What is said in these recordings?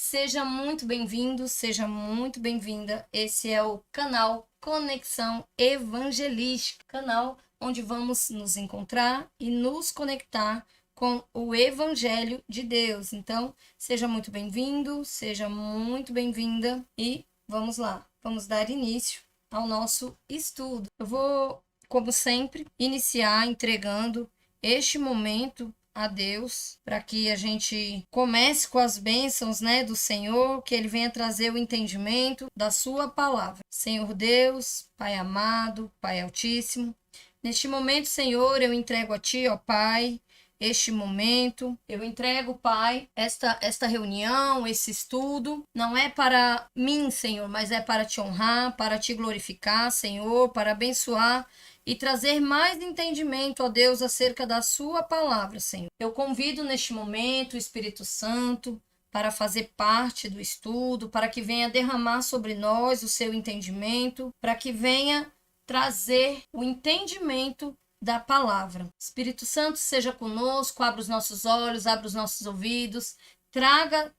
Seja muito bem-vindo, seja muito bem-vinda. Esse é o canal Conexão Evangelística, canal onde vamos nos encontrar e nos conectar com o Evangelho de Deus. Então, seja muito bem-vindo, seja muito bem-vinda e vamos lá, vamos dar início ao nosso estudo. Eu vou, como sempre, iniciar entregando este momento a Deus, para que a gente comece com as bênçãos, do Senhor, que Ele venha trazer o entendimento da sua palavra. Senhor Deus, Pai amado, Pai altíssimo, neste momento, Senhor, eu entrego a Ti, ó Pai, este momento, eu entrego, Pai, esta reunião, esse estudo, não é para mim, Senhor, mas é para Te honrar, para Te glorificar, Senhor, para abençoar e trazer mais entendimento, ó Deus, acerca da sua palavra, Senhor. Eu convido neste momento o Espírito Santo para fazer parte do estudo, para que venha derramar sobre nós o seu entendimento, para que venha trazer o entendimento da palavra. Espírito Santo, seja conosco, abra os nossos olhos, abra os nossos ouvidos, traga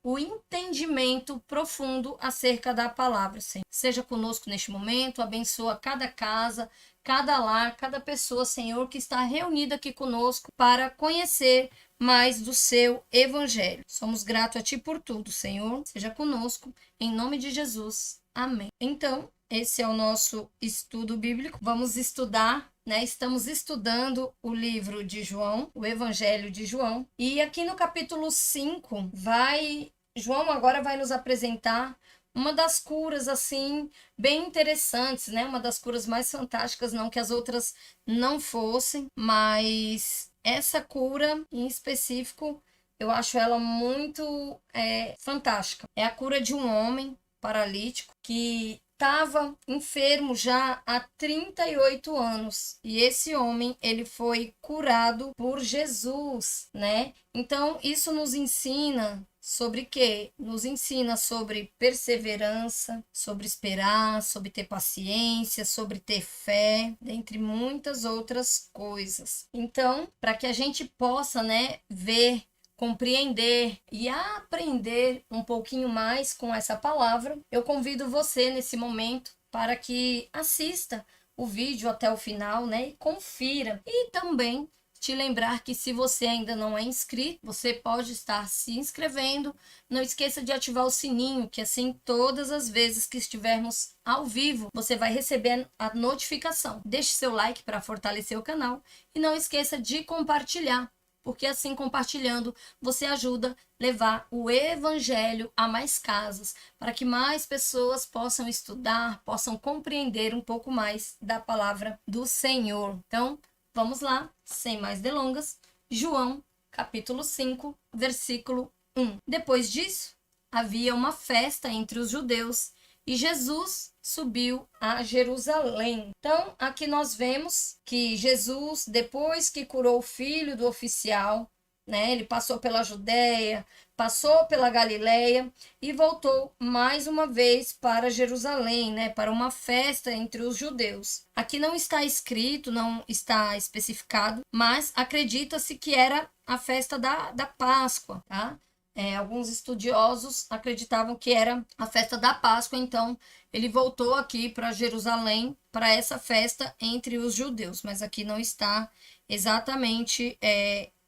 o entendimento profundo acerca da palavra, Senhor. Seja conosco neste momento, abençoa cada casa, cada lar, cada pessoa, Senhor, que está reunida aqui conosco para conhecer mais do seu evangelho. Somos gratos a Ti por tudo, Senhor. Seja conosco, em nome de Jesus. Amém. Então, esse é o nosso estudo bíblico. Vamos estudar, Estamos estudando o livro de João, o Evangelho de João. E aqui no capítulo 5, João agora vai nos apresentar uma das curas, assim, bem interessantes, Uma das curas mais fantásticas, não que as outras não fossem, mas essa cura em específico, eu acho ela muito fantástica. É a cura de um homem paralítico que estava enfermo já há 38 anos. E esse homem, ele foi curado por Jesus, Então, isso nos ensina sobre quê? Nos ensina sobre perseverança, sobre esperar, sobre ter paciência, sobre ter fé, dentre muitas outras coisas. Então, para que a gente possa, ver, compreender e aprender um pouquinho mais com essa palavra, eu convido você nesse momento para que assista o vídeo até o final, e confira. E também te lembrar que se você ainda não é inscrito, você pode estar se inscrevendo. Não esqueça de ativar o sininho, que assim todas as vezes que estivermos ao vivo, você vai receber a notificação. Deixe seu like para fortalecer o canal e não esqueça de compartilhar, porque assim, compartilhando, você ajuda a levar o evangelho a mais casas, para que mais pessoas possam estudar, possam compreender um pouco mais da palavra do Senhor. Então, vamos lá, sem mais delongas, João, capítulo 5, versículo 1. Depois disso, havia uma festa entre os judeus e Jesus subiu a Jerusalém. Então, aqui nós vemos que Jesus, depois que curou o filho do oficial, ele passou pela Judéia, passou pela Galileia e voltou mais uma vez para Jerusalém, para uma festa entre os judeus. Aqui não está escrito, não está especificado, mas acredita-se que era a festa da Páscoa, tá? Alguns estudiosos acreditavam que era a festa da Páscoa, então ele voltou aqui para Jerusalém para essa festa entre os judeus, mas aqui não está exatamente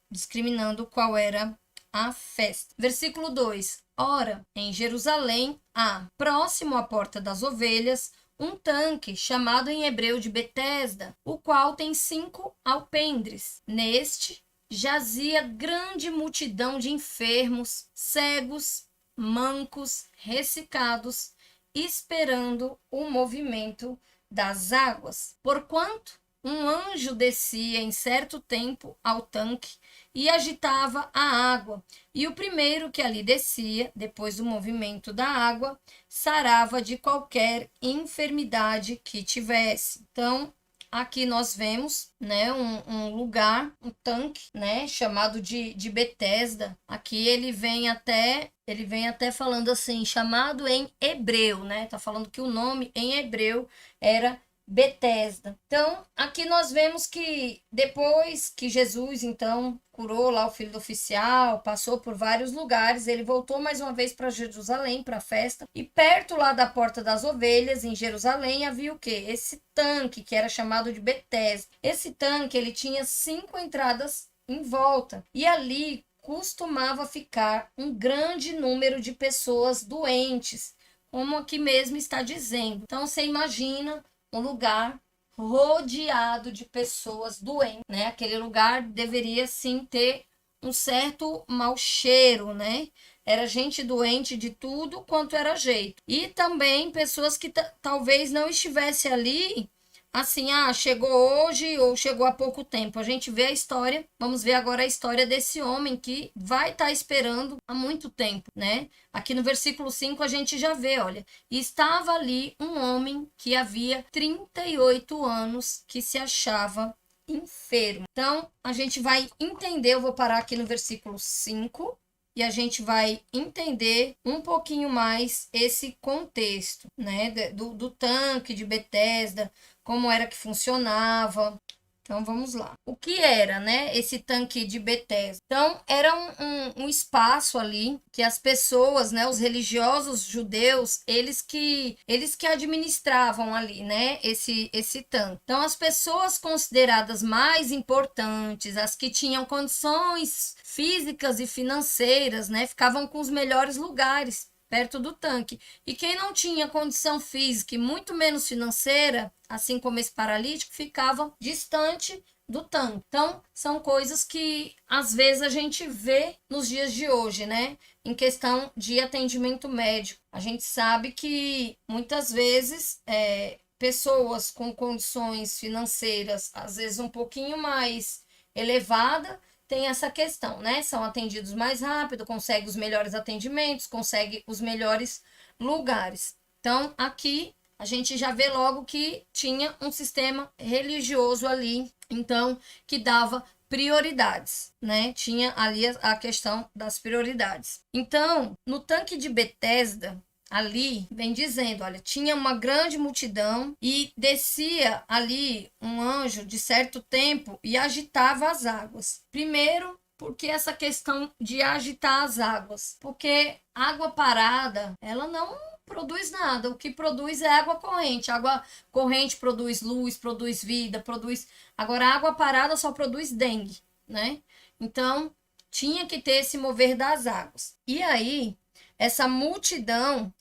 discriminando qual era a festa. Versículo 2. Ora, em Jerusalém há, próximo à porta das ovelhas, um tanque chamado em hebreu de Betesda, o qual tem 5 alpendres. Neste jazia grande multidão de enfermos, cegos, mancos, ressecados, esperando o movimento das águas. Porquanto um anjo descia em certo tempo ao tanque e agitava a água, e o primeiro que ali descia, depois do movimento da água, sarava de qualquer enfermidade que tivesse. Então, aqui nós vemos, um lugar, um tanque, chamado de Betesda. Aqui ele vem até falando assim, chamado em hebreu, Tá falando que o nome em hebreu era Betesda. Então, aqui nós vemos que depois que Jesus, então, curou lá o filho do oficial, passou por vários lugares, ele voltou mais uma vez para Jerusalém, para a festa, e perto lá da Porta das Ovelhas, em Jerusalém, havia o quê? Esse tanque, que era chamado de Betesda. Esse tanque, ele tinha 5 entradas em volta, e ali costumava ficar um grande número de pessoas doentes, como aqui mesmo está dizendo. Então, você imagina um lugar rodeado de pessoas doentes, né? Aquele lugar deveria sim ter um certo mau cheiro, né? Era gente doente de tudo quanto era jeito. E também pessoas que talvez não estivesse ali assim, chegou hoje ou chegou há pouco tempo. A gente vê a história, vamos ver agora a história desse homem que vai estar esperando há muito tempo, né? Aqui no versículo 5 a gente já vê, olha, estava ali um homem que havia 38 anos que se achava enfermo. Então, a gente vai entender, eu vou parar aqui no versículo 5, e a gente vai entender um pouquinho mais esse contexto, né, do tanque de Betesda, como era que funcionava. Então, vamos lá. O que era, né, esse tanque de Betesda? Então, era um espaço ali que as pessoas, né, os religiosos judeus, eles que administravam ali, né, esse tanque. Então, as pessoas consideradas mais importantes, as que tinham condições físicas e financeiras, né, ficavam com os melhores lugares perto do tanque. E quem não tinha condição física e muito menos financeira, assim como esse paralítico, ficava distante do tanque. Então, são coisas que às vezes a gente vê nos dias de hoje, né? Em questão de atendimento médico. A gente sabe que muitas vezes pessoas com condições financeiras, às vezes um pouquinho mais elevada, tem essa questão, né? São atendidos mais rápido, consegue os melhores atendimentos, consegue os melhores lugares. Então, aqui a gente já vê logo que tinha um sistema religioso ali, então, que dava prioridades, né? Tinha ali a questão das prioridades. Então, no tanque de Betesda, ali vem dizendo, olha, tinha uma grande multidão e descia ali um anjo de certo tempo e agitava as águas. Primeiro, porque essa questão de agitar as águas, porque água parada, ela não produz nada. O que produz é água corrente. Água corrente produz luz, produz vida, produz. Agora, água parada só produz dengue, né? Então, tinha que ter esse mover das águas. E aí, essa multidão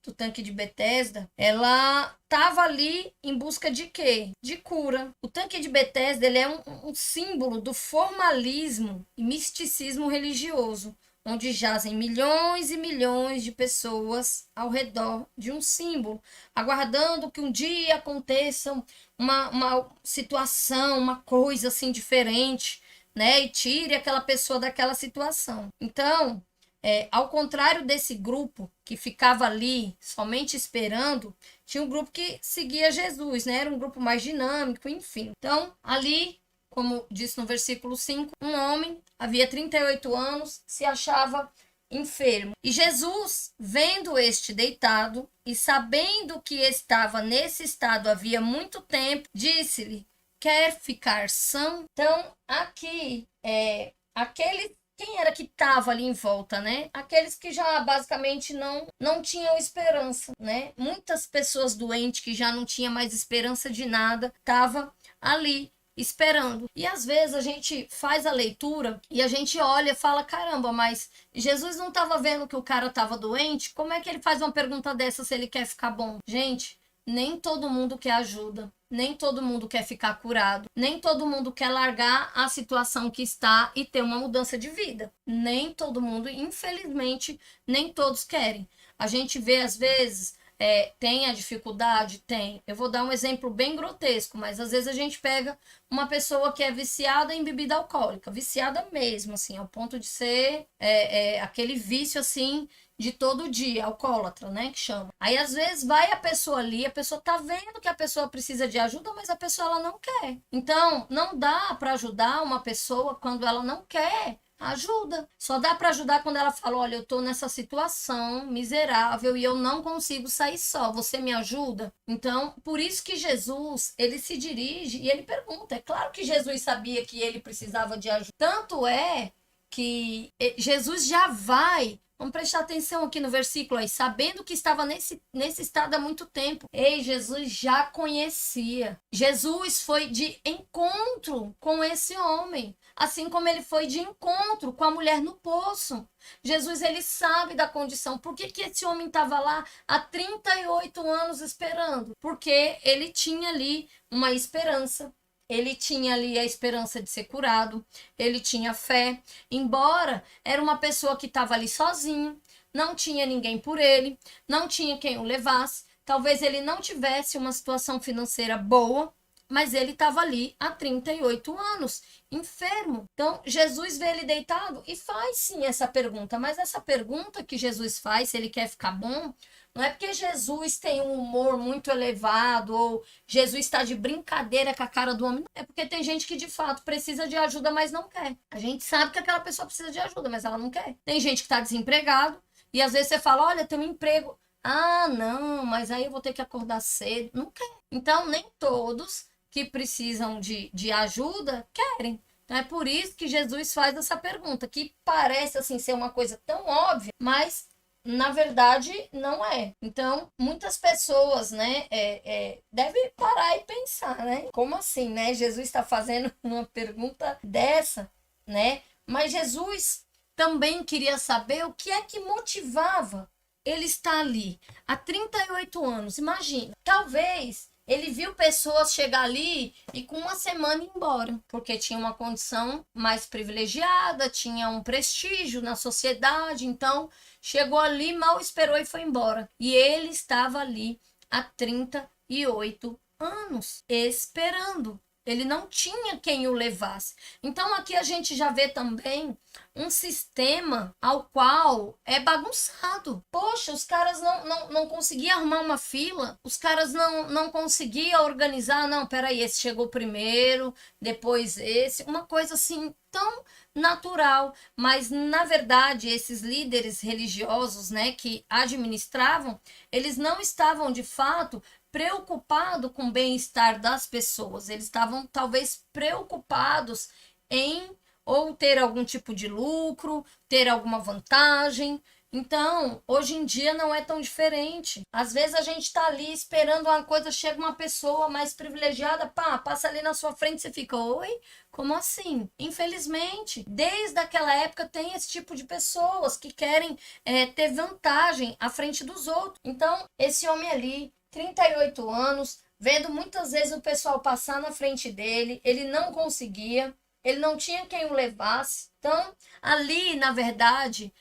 do tanque de Betesda, ela estava ali em busca de quê? De cura. O tanque de Betesda, ele é um símbolo do formalismo e misticismo religioso, onde jazem milhões e milhões de pessoas ao redor de um símbolo, aguardando que um dia aconteça uma situação, uma coisa assim diferente, né? E tire aquela pessoa daquela situação. Então, ao contrário desse grupo que ficava ali somente esperando, tinha um grupo que seguia Jesus, né? Era um grupo mais dinâmico, enfim. Então, ali, como disse no versículo 5, um homem, havia 38 anos, se achava enfermo. E Jesus, vendo este deitado e sabendo que estava nesse estado havia muito tempo, disse-lhe: quer ficar são? Então, aqui, quem era que estava ali em volta, né? Aqueles que já basicamente não tinham esperança, né? Muitas pessoas doentes que já não tinham mais esperança de nada, estavam ali esperando. E às vezes a gente faz a leitura e a gente olha e fala, caramba, mas Jesus não estava vendo que o cara estava doente? Como é que ele faz uma pergunta dessa se ele quer ficar bom? Gente, nem todo mundo quer ajuda. Nem todo mundo quer ficar curado. Nem todo mundo quer largar a situação que está e ter uma mudança de vida. Nem todo mundo, infelizmente, nem todos querem. A gente vê, às vezes, tem a dificuldade? Tem. Eu vou dar um exemplo bem grotesco, mas às vezes a gente pega uma pessoa que é viciada em bebida alcoólica. Viciada mesmo, assim, ao ponto de ser aquele vício, assim, de todo dia, alcoólatra, né, que chama. Aí, às vezes, vai a pessoa ali, a pessoa tá vendo que a pessoa precisa de ajuda, mas a pessoa, ela não quer. Então, não dá para ajudar uma pessoa quando ela não quer Ajuda. Só dá para ajudar quando ela fala, olha, eu tô nessa situação miserável e eu não consigo sair só. Você me ajuda? Então, por isso que Jesus, ele se dirige e ele pergunta. É claro que Jesus sabia que ele precisava de ajuda. Tanto é que Jesus já vai. Vamos prestar atenção aqui no versículo aí. Sabendo que estava nesse estado há muito tempo. Ei, Jesus já conhecia. Jesus foi de encontro com esse homem. Assim como ele foi de encontro com a mulher no poço. Jesus, ele sabe da condição. Por que esse homem estava lá há 38 anos esperando? Porque ele tinha ali uma esperança. Ele tinha ali a esperança de ser curado, ele tinha fé, embora era uma pessoa que estava ali sozinho, não tinha ninguém por ele, não tinha quem o levasse, talvez ele não tivesse uma situação financeira boa, mas ele estava ali há 38 anos, enfermo. Então, Jesus vê ele deitado e faz sim essa pergunta, mas essa pergunta que Jesus faz, se ele quer ficar bom, não é porque Jesus tem um humor muito elevado ou Jesus está de brincadeira com a cara do homem. É porque tem gente que de fato precisa de ajuda, mas não quer. A gente sabe que aquela pessoa precisa de ajuda, mas ela não quer. Tem gente que está desempregado e às vezes você fala, olha, tem um emprego. Ah, não, mas aí eu vou ter que acordar cedo. Não quer. Então, nem todos que precisam de ajuda querem. Então, é por isso que Jesus faz essa pergunta, que parece assim ser uma coisa tão óbvia, mas na verdade não é. Então, muitas pessoas, né, devem parar e pensar, né? Como assim, né? Jesus está fazendo uma pergunta dessa, né? Mas Jesus também queria saber o que é que motivava ele estar ali há 38 anos. Imagina, talvez ele viu pessoas chegar ali e com uma semana ir embora, porque tinha uma condição mais privilegiada, tinha um prestígio na sociedade, então chegou ali, mal esperou e foi embora. E ele estava ali há 38 anos, esperando. Ele não tinha quem o levasse. Então aqui a gente já vê também um sistema ao qual é bagunçado. Poxa, os caras não conseguiam arrumar uma fila, os caras não conseguiam organizar. Não, peraí, esse chegou primeiro, depois esse. Uma coisa assim tão natural. Mas, na verdade, esses líderes religiosos, né, que administravam, eles não estavam de fato preocupado com o bem-estar das pessoas. Eles estavam talvez preocupados em ou ter algum tipo de lucro, ter alguma vantagem. Então, hoje em dia não é tão diferente. Às vezes a gente está ali esperando uma coisa, chega uma pessoa mais privilegiada, pá, passa ali na sua frente, você fica, oi? Como assim? Infelizmente, desde aquela época tem esse tipo de pessoas que querem ter vantagem à frente dos outros. Então, esse homem ali, 38 anos, vendo muitas vezes o pessoal passar na frente dele, ele não conseguia, ele não tinha quem o levasse. Então, ali, na verdade,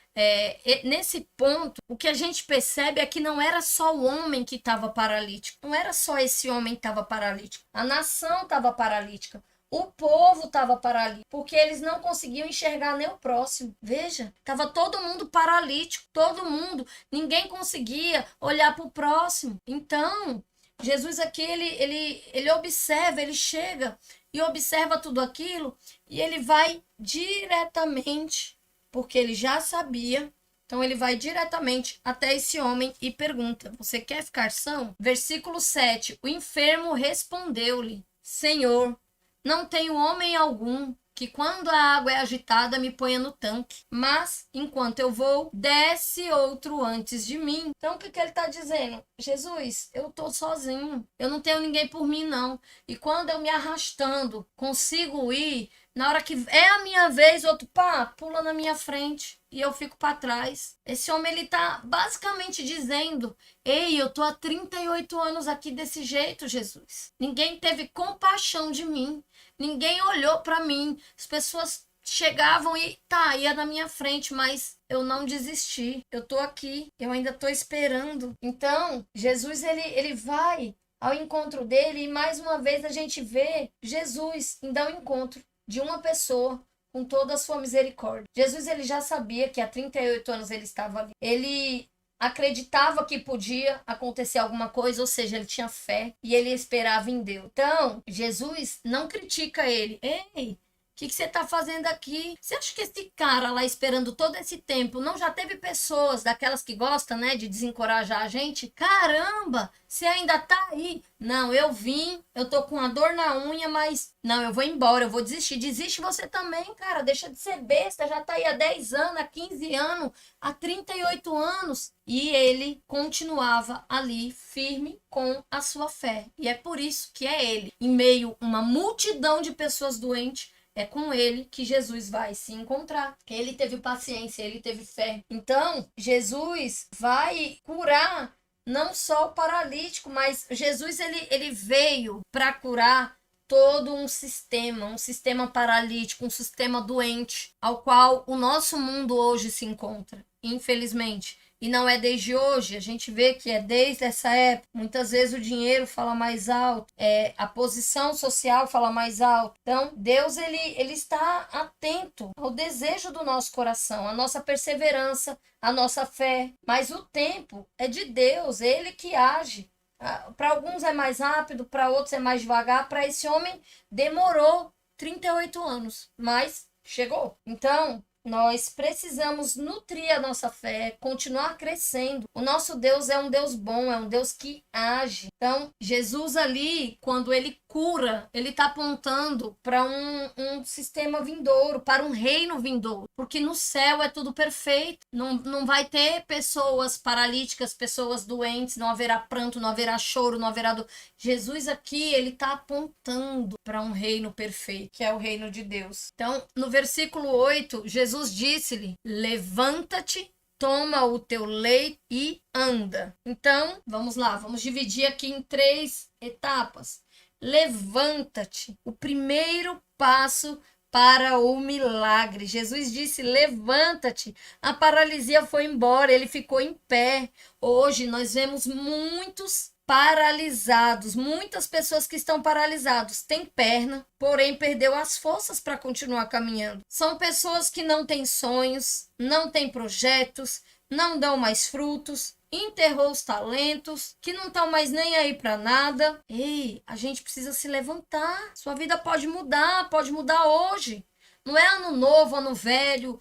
nesse ponto, o que a gente percebe é que não era só o homem que estava paralítico, não era só esse homem que estava paralítico, a nação estava paralítica. O povo estava paralítico, porque eles não conseguiam enxergar nem o próximo. Veja, estava todo mundo paralítico, todo mundo, ninguém conseguia olhar para o próximo. Então, Jesus aqui, ele observa, ele chega e observa tudo aquilo e ele vai diretamente, porque ele já sabia. Então, ele vai diretamente até esse homem e pergunta, você quer ficar são? Versículo 7, o enfermo respondeu-lhe, Senhor, não tenho homem algum que quando a água é agitada me ponha no tanque, mas enquanto eu vou, desce outro antes de mim. Então o que ele está dizendo? Jesus, eu estou sozinho, eu não tenho ninguém por mim não. E quando eu me arrastando consigo ir, na hora que é a minha vez, outro pula na minha frente e eu fico para trás. Esse homem, ele tá basicamente dizendo, ei, eu tô há 38 anos aqui desse jeito, Jesus. Ninguém teve compaixão de mim. Ninguém olhou para mim. As pessoas chegavam e ia na minha frente, mas eu não desisti. Eu tô aqui, eu ainda tô esperando. Então, Jesus, ele vai ao encontro dele e mais uma vez a gente vê Jesus indo ao encontro de uma pessoa com toda a sua misericórdia. Jesus, ele já sabia que há 38 anos ele estava ali. Ele acreditava que podia acontecer alguma coisa, ou seja, ele tinha fé e ele esperava em Deus. Então, Jesus não critica ele. Ei, que você tá fazendo aqui? Você acha que esse cara lá esperando todo esse tempo não já teve pessoas daquelas que gostam, né, de desencorajar a gente? Caramba, você ainda tá aí? Não, eu vim, eu tô com uma dor na unha, mas não, eu vou embora, eu vou desistir. Desiste você também, cara, deixa de ser besta, já tá aí há 10 anos, há 15 anos, há 38 anos. E ele continuava ali, firme com a sua fé. E é por isso que é ele, em meio a uma multidão de pessoas doentes, é com ele que Jesus vai se encontrar. Ele teve paciência, ele teve fé. Então, Jesus vai curar não só o paralítico, mas Jesus ele veio para curar todo um sistema paralítico, um sistema doente, ao qual o nosso mundo hoje se encontra, infelizmente. E não é desde hoje, a gente vê que é desde essa época. Muitas vezes o dinheiro fala mais alto, a posição social fala mais alto. Então, Deus ele está atento ao desejo do nosso coração, à nossa perseverança, à nossa fé. Mas o tempo é de Deus, ele que age. Para alguns é mais rápido, para outros é mais devagar. Para esse homem demorou 38 anos, mas chegou. Então, nós precisamos nutrir a nossa fé, continuar crescendo. O nosso Deus é um Deus bom, é um Deus que age. Então, Jesus ali, quando ele cura, ele está apontando para um sistema vindouro, para um reino vindouro. Porque no céu é tudo perfeito. Não vai ter pessoas paralíticas, pessoas doentes, não haverá pranto, não haverá choro, não haverá dor. Jesus aqui, ele está apontando para um reino perfeito, que é o reino de Deus. Então, no versículo 8, Jesus disse-lhe: levanta-te, toma o teu leito e anda. Então, vamos lá, vamos dividir aqui em 3 etapas. Levanta-te, o primeiro passo para o milagre. Jesus disse: levanta-te. A paralisia foi embora, ele ficou em pé. Hoje nós vemos muitos paralisados, muitas pessoas que estão paralisados, têm perna, porém perdeu as forças para continuar caminhando. São pessoas que não têm sonhos, não têm projetos, não dão mais frutos, enterrou os talentos, que não estão mais nem aí para nada. Ei, a gente precisa se levantar. Sua vida pode mudar hoje. Não é ano novo, ano velho,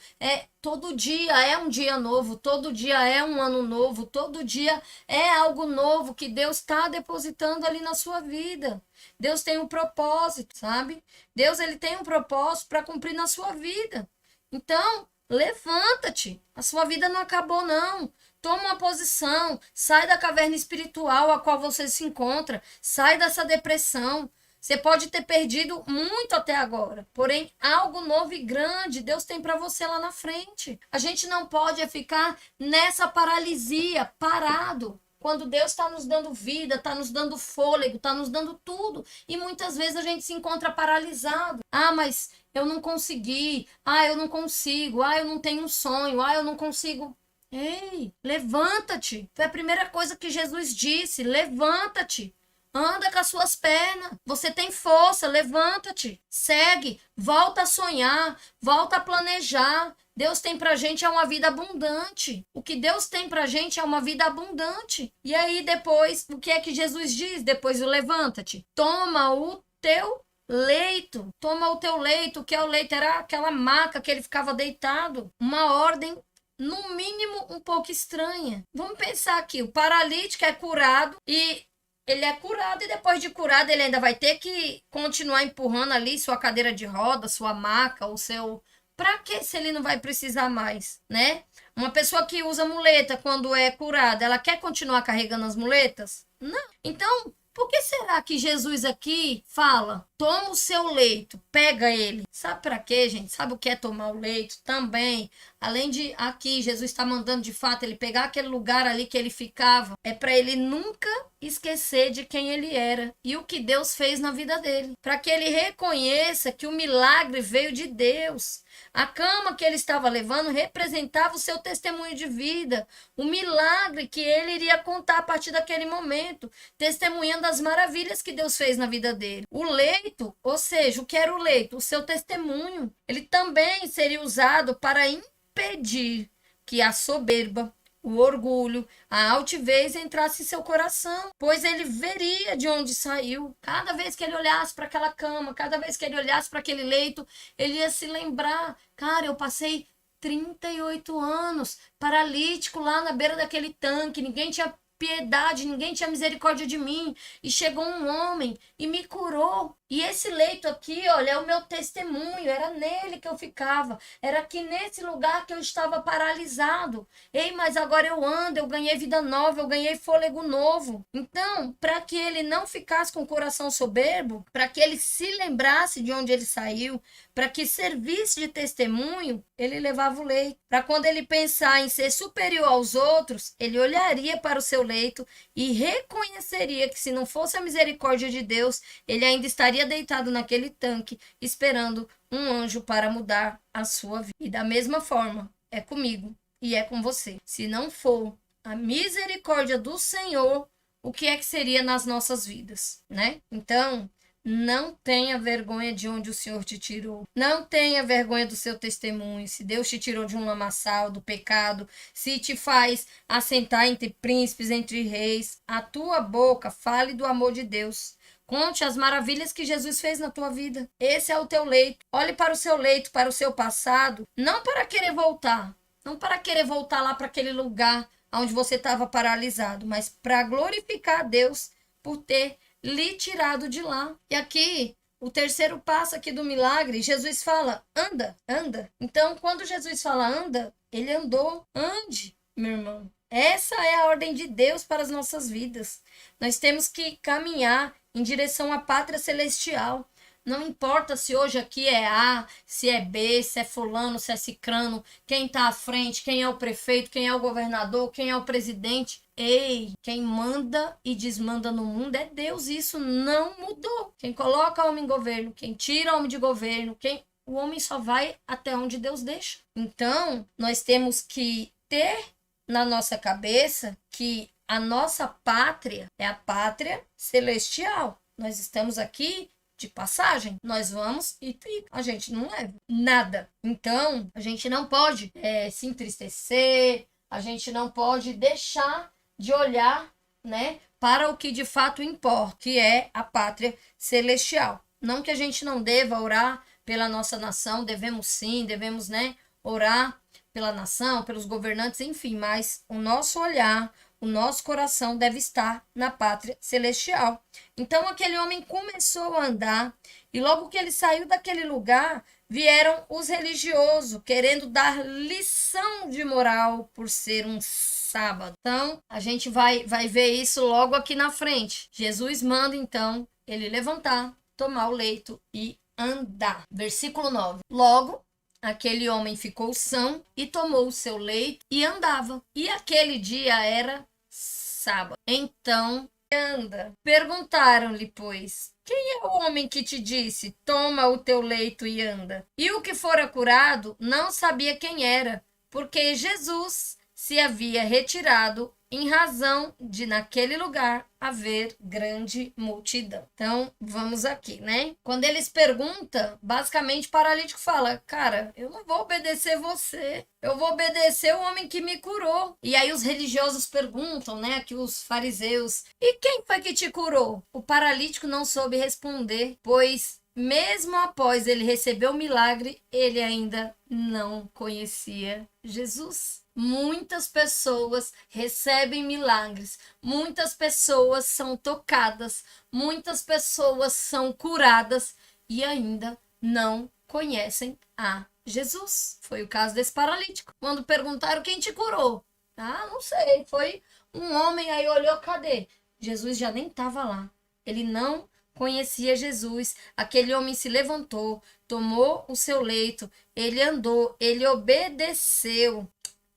todo dia é um dia novo, todo dia é um ano novo, todo dia é algo novo que Deus está depositando ali na sua vida. Deus tem um propósito, sabe? Deus ele tem um propósito para cumprir na sua vida. Então, levanta-te. A sua vida não acabou, não. Toma uma posição, sai da caverna espiritual a qual você se encontra, sai dessa depressão. Você pode ter perdido muito até agora, porém algo novo e grande Deus tem para você lá na frente. A gente não pode ficar nessa paralisia, parado, quando Deus está nos dando vida, está nos dando fôlego, está nos dando tudo. E muitas vezes a gente se encontra paralisado. Ah, mas eu não consegui. Ah, eu não consigo. Ah, eu não tenho um sonho. Ah, eu não consigo. Ei, levanta-te. Foi a primeira coisa que Jesus disse. Levanta-te. Anda com as suas pernas. Você tem força, levanta-te. Segue, volta a sonhar, volta a planejar. Deus tem pra gente uma vida abundante. O que Deus tem pra gente é uma vida abundante. E aí depois, o que é que Jesus diz depois do levanta-te? Toma o teu leito. Toma o teu leito. O que é o leito? Era aquela maca que ele ficava deitado. Uma ordem no mínimo um pouco estranha. Vamos pensar aqui, o paralítico é curado e ele é curado e depois de curado ele ainda vai ter que continuar empurrando ali sua cadeira de roda, sua maca, o seu... Pra que se ele não vai precisar mais, né? Uma pessoa que usa muleta quando é curada, ela quer continuar carregando as muletas? Não. Então, por que será que Jesus aqui fala, toma o seu leito, pega ele? Sabe para quê, gente? Sabe o que é tomar o leito? Também, além de aqui, Jesus está mandando de fato ele pegar aquele lugar ali que ele ficava, é para ele nunca esquecer de quem ele era e o que Deus fez na vida dele. Para que ele reconheça que o milagre veio de Deus. A cama que ele estava levando representava o seu testemunho de vida, o milagre que ele iria contar a partir daquele momento, testemunhando as maravilhas que Deus fez na vida dele. O leito, ou seja, o que era o leito? O seu testemunho. Ele também seria usado para impedir que a soberba, o orgulho, a altivez entrasse em seu coração, pois ele veria de onde saiu. Cada vez que ele olhasse para aquela cama, cada vez que ele olhasse para aquele leito, ele ia se lembrar: cara, eu passei 38 anos paralítico lá na beira daquele tanque, ninguém tinha piedade, ninguém tinha misericórdia de mim, e chegou um homem e me curou. E esse leito aqui, olha, é o meu testemunho, era nele que eu ficava, era aqui nesse lugar que eu estava paralisado. Ei, mas agora eu ando, eu ganhei vida nova, eu ganhei fôlego novo. Então, para que ele não ficasse com o coração soberbo, para que ele se lembrasse de onde ele saiu, para que servisse de testemunho, ele levava o leito. Para quando ele pensar em ser superior aos outros, ele olharia para o seu leito e reconheceria que, se não fosse a misericórdia de Deus, ele ainda estaria deitado naquele tanque, esperando um anjo para mudar a sua vida. E da mesma forma, é comigo e é com você. Se não for a misericórdia do Senhor, o que é que seria nas nossas vidas, né? Então, não tenha vergonha de onde o Senhor te tirou. Não tenha vergonha do seu testemunho. Se Deus te tirou de um lamaçal, do pecado, se te faz assentar entre príncipes, entre reis, a tua boca fale do amor de Deus. Conte as maravilhas que Jesus fez na tua vida. Esse é o teu leito. Olhe para o seu leito, para o seu passado, não para querer voltar. Não para querer voltar lá para aquele lugar onde você estava paralisado, mas para glorificar a Deus por ter lhe tirado de lá. E aqui, o terceiro passo aqui do milagre, Jesus fala: anda, anda. Então, quando Jesus fala anda, ele andou. Ande, meu irmão. Essa é a ordem de Deus para as nossas vidas. Nós temos que caminhar em direção à pátria celestial. Não importa se hoje aqui é A, se é B, se é fulano, se é cicrano, quem está à frente, quem é o prefeito, quem é o governador, quem é o presidente. Ei, quem manda e desmanda no mundo é Deus, isso não mudou. Quem coloca homem em governo, quem tira homem de governo, o homem só vai até onde Deus deixa. Então, nós temos que ter na nossa cabeça que a nossa pátria é a pátria celestial. Nós estamos aqui de passagem, nós vamos e fica. A gente não leva nada. Então, a gente não pode se entristecer, a gente não pode deixar de olhar, né, para o que de fato importa, que é a pátria celestial. Não que a gente não deva orar pela nossa nação, devemos sim, devemos, né, orar pela nação, pelos governantes, enfim, mas o nosso olhar, o nosso coração deve estar na pátria celestial. Então aquele homem começou a andar, e logo que ele saiu daquele lugar, vieram os religiosos querendo dar lição de moral por ser um sábado. Então a gente vai ver isso logo aqui na frente. Jesus manda então ele levantar, tomar o leito e andar. Versículo 9. Logo aquele homem ficou são e tomou o seu leito e andava. E aquele dia era sábado. Então, anda. Perguntaram-lhe, pois: quem é o homem que te disse: toma o teu leito e anda? E o que fora curado não sabia quem era, porque Jesus se havia retirado em razão de naquele lugar haver grande multidão. Então, vamos aqui, né? Quando eles perguntam, basicamente o paralítico fala: cara, eu não vou obedecer você, eu vou obedecer o homem que me curou. E aí os religiosos perguntam, né, aqui os fariseus: e quem foi que te curou? O paralítico não soube responder, pois mesmo após ele receber o milagre, ele ainda não conhecia Jesus. Muitas pessoas recebem milagres, muitas pessoas são tocadas, muitas pessoas são curadas e ainda não conhecem a Jesus. Foi o caso desse paralítico. Quando perguntaram: quem te curou? Ah, não sei, foi um homem. Aí olhou, cadê? Jesus já nem estava lá. Ele não conhecia Jesus. Aquele homem se levantou, tomou o seu leito, ele andou, ele obedeceu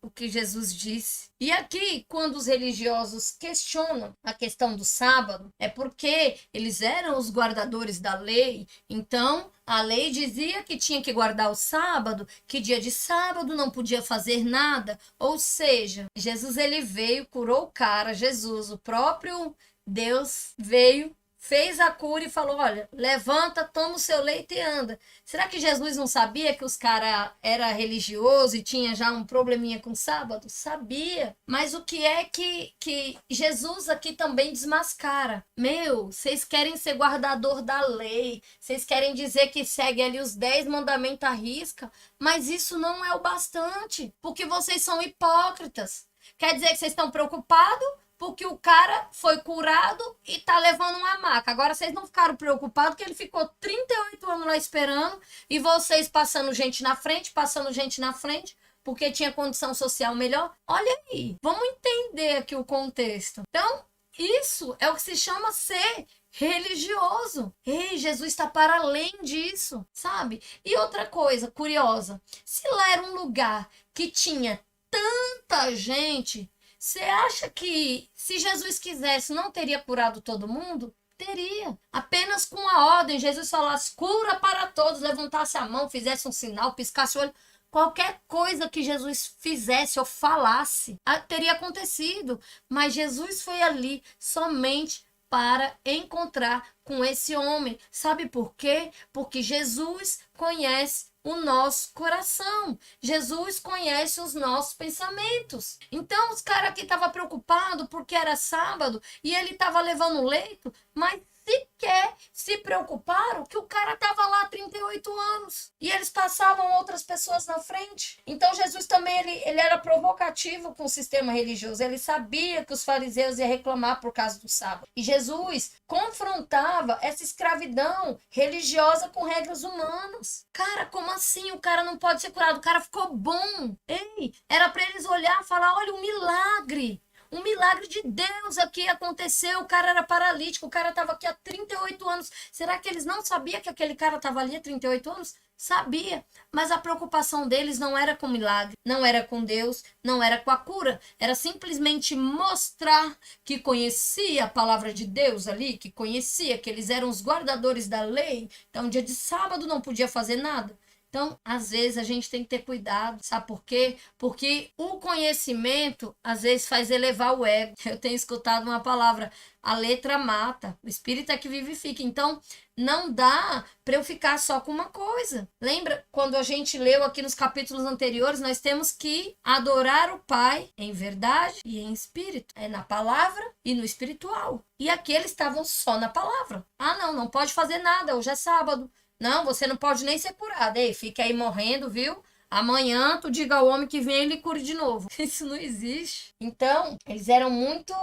o que Jesus disse. E aqui, quando os religiosos questionam a questão do sábado, é porque eles eram os guardadores da lei. Então, a lei dizia que tinha que guardar o sábado, que dia de sábado não podia fazer nada. Ou seja, Jesus ele veio, curou o cara. Jesus, o próprio Deus, veio, fez a cura e falou: olha, levanta, toma o seu leito e anda. Será que Jesus não sabia que os caras era religioso e tinha já um probleminha com o sábado? Sabia. Mas o que é que Jesus aqui também desmascara? Meu, vocês querem ser guardador da lei, vocês querem dizer que segue ali os 10 mandamentos à risca, mas isso não é o bastante, porque vocês são hipócritas. Quer dizer que vocês estão preocupados porque o cara foi curado e tá levando uma maca. Agora vocês não ficaram preocupados que ele ficou 38 anos lá esperando e vocês passando gente na frente, porque tinha condição social melhor. Olha aí, vamos entender aqui o contexto. Então, isso é o que se chama ser religioso. Ei, Jesus está para além disso, sabe? E outra coisa curiosa, se lá era um lugar que tinha tanta gente, você acha que se Jesus quisesse não teria curado todo mundo? Teria. Apenas com a ordem, Jesus falasse cura para todos, levantasse a mão, fizesse um sinal, piscasse o olho. Qualquer coisa que Jesus fizesse ou falasse, teria acontecido. Mas Jesus foi ali somente para encontrar com esse homem. Sabe por quê? Porque Jesus conhece o nosso coração. Jesus conhece os nossos pensamentos. Então, os caras aqui estavam preocupados porque era sábado e ele estava levando o leito, mas sequer se preocuparam que o cara estava lá há 38 anos. E eles passavam outras pessoas na frente. Então, Jesus também ele era provocativo com o sistema religioso. Ele sabia que os fariseus iam reclamar por causa do sábado. E Jesus confrontava essa escravidão religiosa com regras humanas. Cara, como assim? O cara não pode ser curado. O cara ficou bom. Ei, era para eles olhar e falar, olha, um milagre. Um milagre de Deus aqui aconteceu. O cara era paralítico, o cara estava aqui há 38 anos. Será que eles não sabiam que aquele cara estava ali há 38 anos? Sabia, mas a preocupação deles não era com o milagre, não era com Deus, não era com a cura. Era simplesmente mostrar que conhecia a palavra de Deus ali, que conhecia que eles eram os guardadores da lei. Então, dia de sábado não podia fazer nada. Então, às vezes, a gente tem que ter cuidado, sabe por quê? Porque o conhecimento, às vezes, faz elevar o ego. Eu tenho escutado uma palavra, a letra mata, o espírito é que vivifica. Então, não dá para eu ficar só com uma coisa. Lembra quando a gente leu aqui nos capítulos anteriores, nós temos que adorar o Pai em verdade e em espírito. É na palavra e no espiritual. E aqui eles estavam só na palavra. Ah, não pode fazer nada, hoje é sábado. Não, você não pode nem ser curado. Ei, fica aí morrendo, viu? Amanhã tu diga ao homem que vem e ele cure de novo. Isso não existe. Então, eles eram muito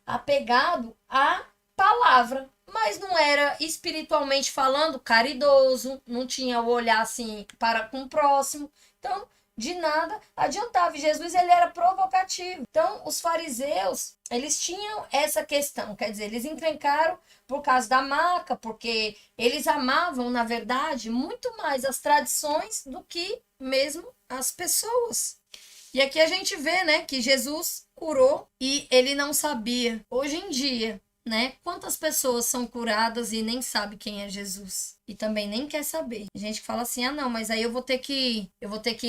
apegados à palavra. Mas não era espiritualmente falando caridoso. Não tinha o olhar assim para com o próximo. Então, de nada adiantava. E Jesus, ele era provocativo. Então, os fariseus, eles tinham essa questão. Quer dizer, eles encrencaram por causa da maca, porque eles amavam, na verdade, muito mais as tradições do que mesmo as pessoas. E aqui a gente vê, né, que Jesus curou e ele não sabia. Hoje em dia, né, quantas pessoas são curadas e nem sabe quem é Jesus? E também nem quer saber. Gente que fala assim, ah, não, mas aí eu vou ter que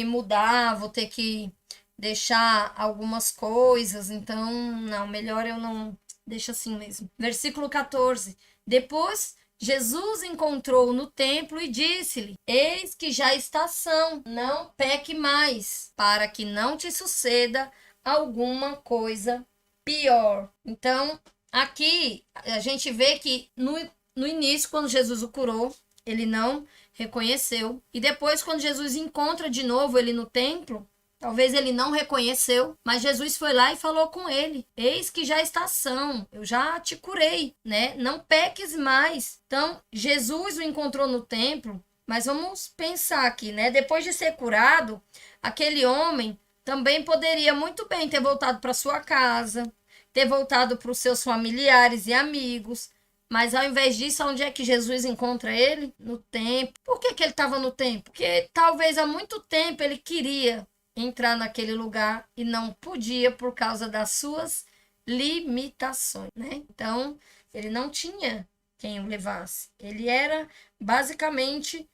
mudar, vou ter que deixar algumas coisas, então, não, melhor eu não... Deixa assim mesmo. Versículo 14. Depois, Jesus encontrou no templo e disse-lhe, eis que já está são, não peque mais, para que não te suceda alguma coisa pior. Então, aqui a gente vê que no início, quando Jesus o curou, ele não reconheceu. E depois, quando Jesus encontra de novo ele no templo, talvez ele não reconheceu, mas Jesus foi lá e falou com ele, eis que já está são, eu já te curei, né? Não peques mais. Então, Jesus o encontrou no templo, mas vamos pensar aqui, né? Depois de ser curado, aquele homem também poderia muito bem ter voltado para sua casa, ter voltado para os seus familiares e amigos, mas ao invés disso, onde é que Jesus encontra ele? No templo. Por que ele estava no templo? Porque talvez há muito tempo ele queria entrar naquele lugar e não podia por causa das suas limitações, né? Então, ele não tinha quem o levasse. Ele era basicamente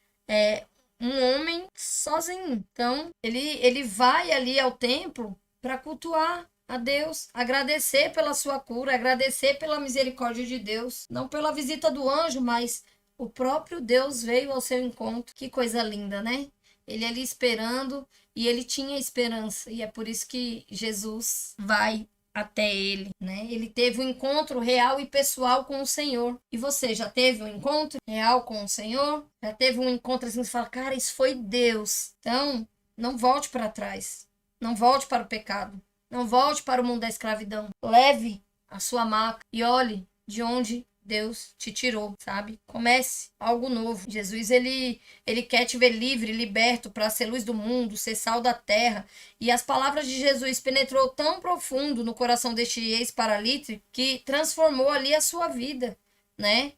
um homem sozinho. Então, ele vai ali ao templo para cultuar a Deus, agradecer pela sua cura, agradecer pela misericórdia de Deus, não pela visita do anjo, mas o próprio Deus veio ao seu encontro. Que coisa linda, né? Ele ali esperando, e ele tinha esperança, e é por isso que Jesus vai até ele, né? Ele teve um encontro real e pessoal com o Senhor. E você já teve um encontro real com o Senhor? Já teve um encontro assim que você fala, cara, isso foi Deus. Então, não volte para trás. Não volte para o pecado. Não volte para o mundo da escravidão. Leve a sua maca e olhe de onde Deus te tirou, sabe? Comece algo novo. Jesus, ele quer te ver livre, liberto, para ser luz do mundo, ser sal da terra. E as palavras de Jesus penetrou tão profundo no coração deste ex-paralítico que transformou ali a sua vida, né?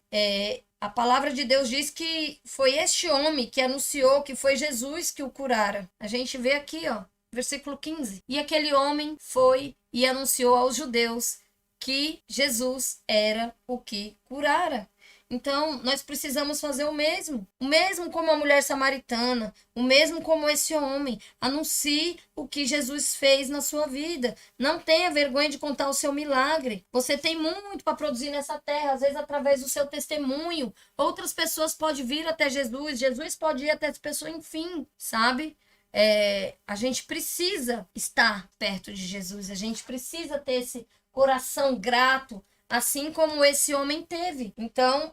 A palavra de Deus diz que foi este homem que anunciou que foi Jesus que o curara. A gente vê aqui, ó, versículo 15. E aquele homem foi e anunciou aos judeus que Jesus era o que curara. Então, nós precisamos fazer o mesmo como a mulher samaritana, o mesmo como esse homem. Anuncie o que Jesus fez na sua vida. Não tenha vergonha de contar o seu milagre. Você tem muito para produzir nessa terra, às vezes através do seu testemunho. Outras pessoas podem vir até Jesus, Jesus pode ir até as pessoas, enfim, sabe? A gente precisa estar perto de Jesus, a gente precisa ter esse coração grato, assim como esse homem teve. Então,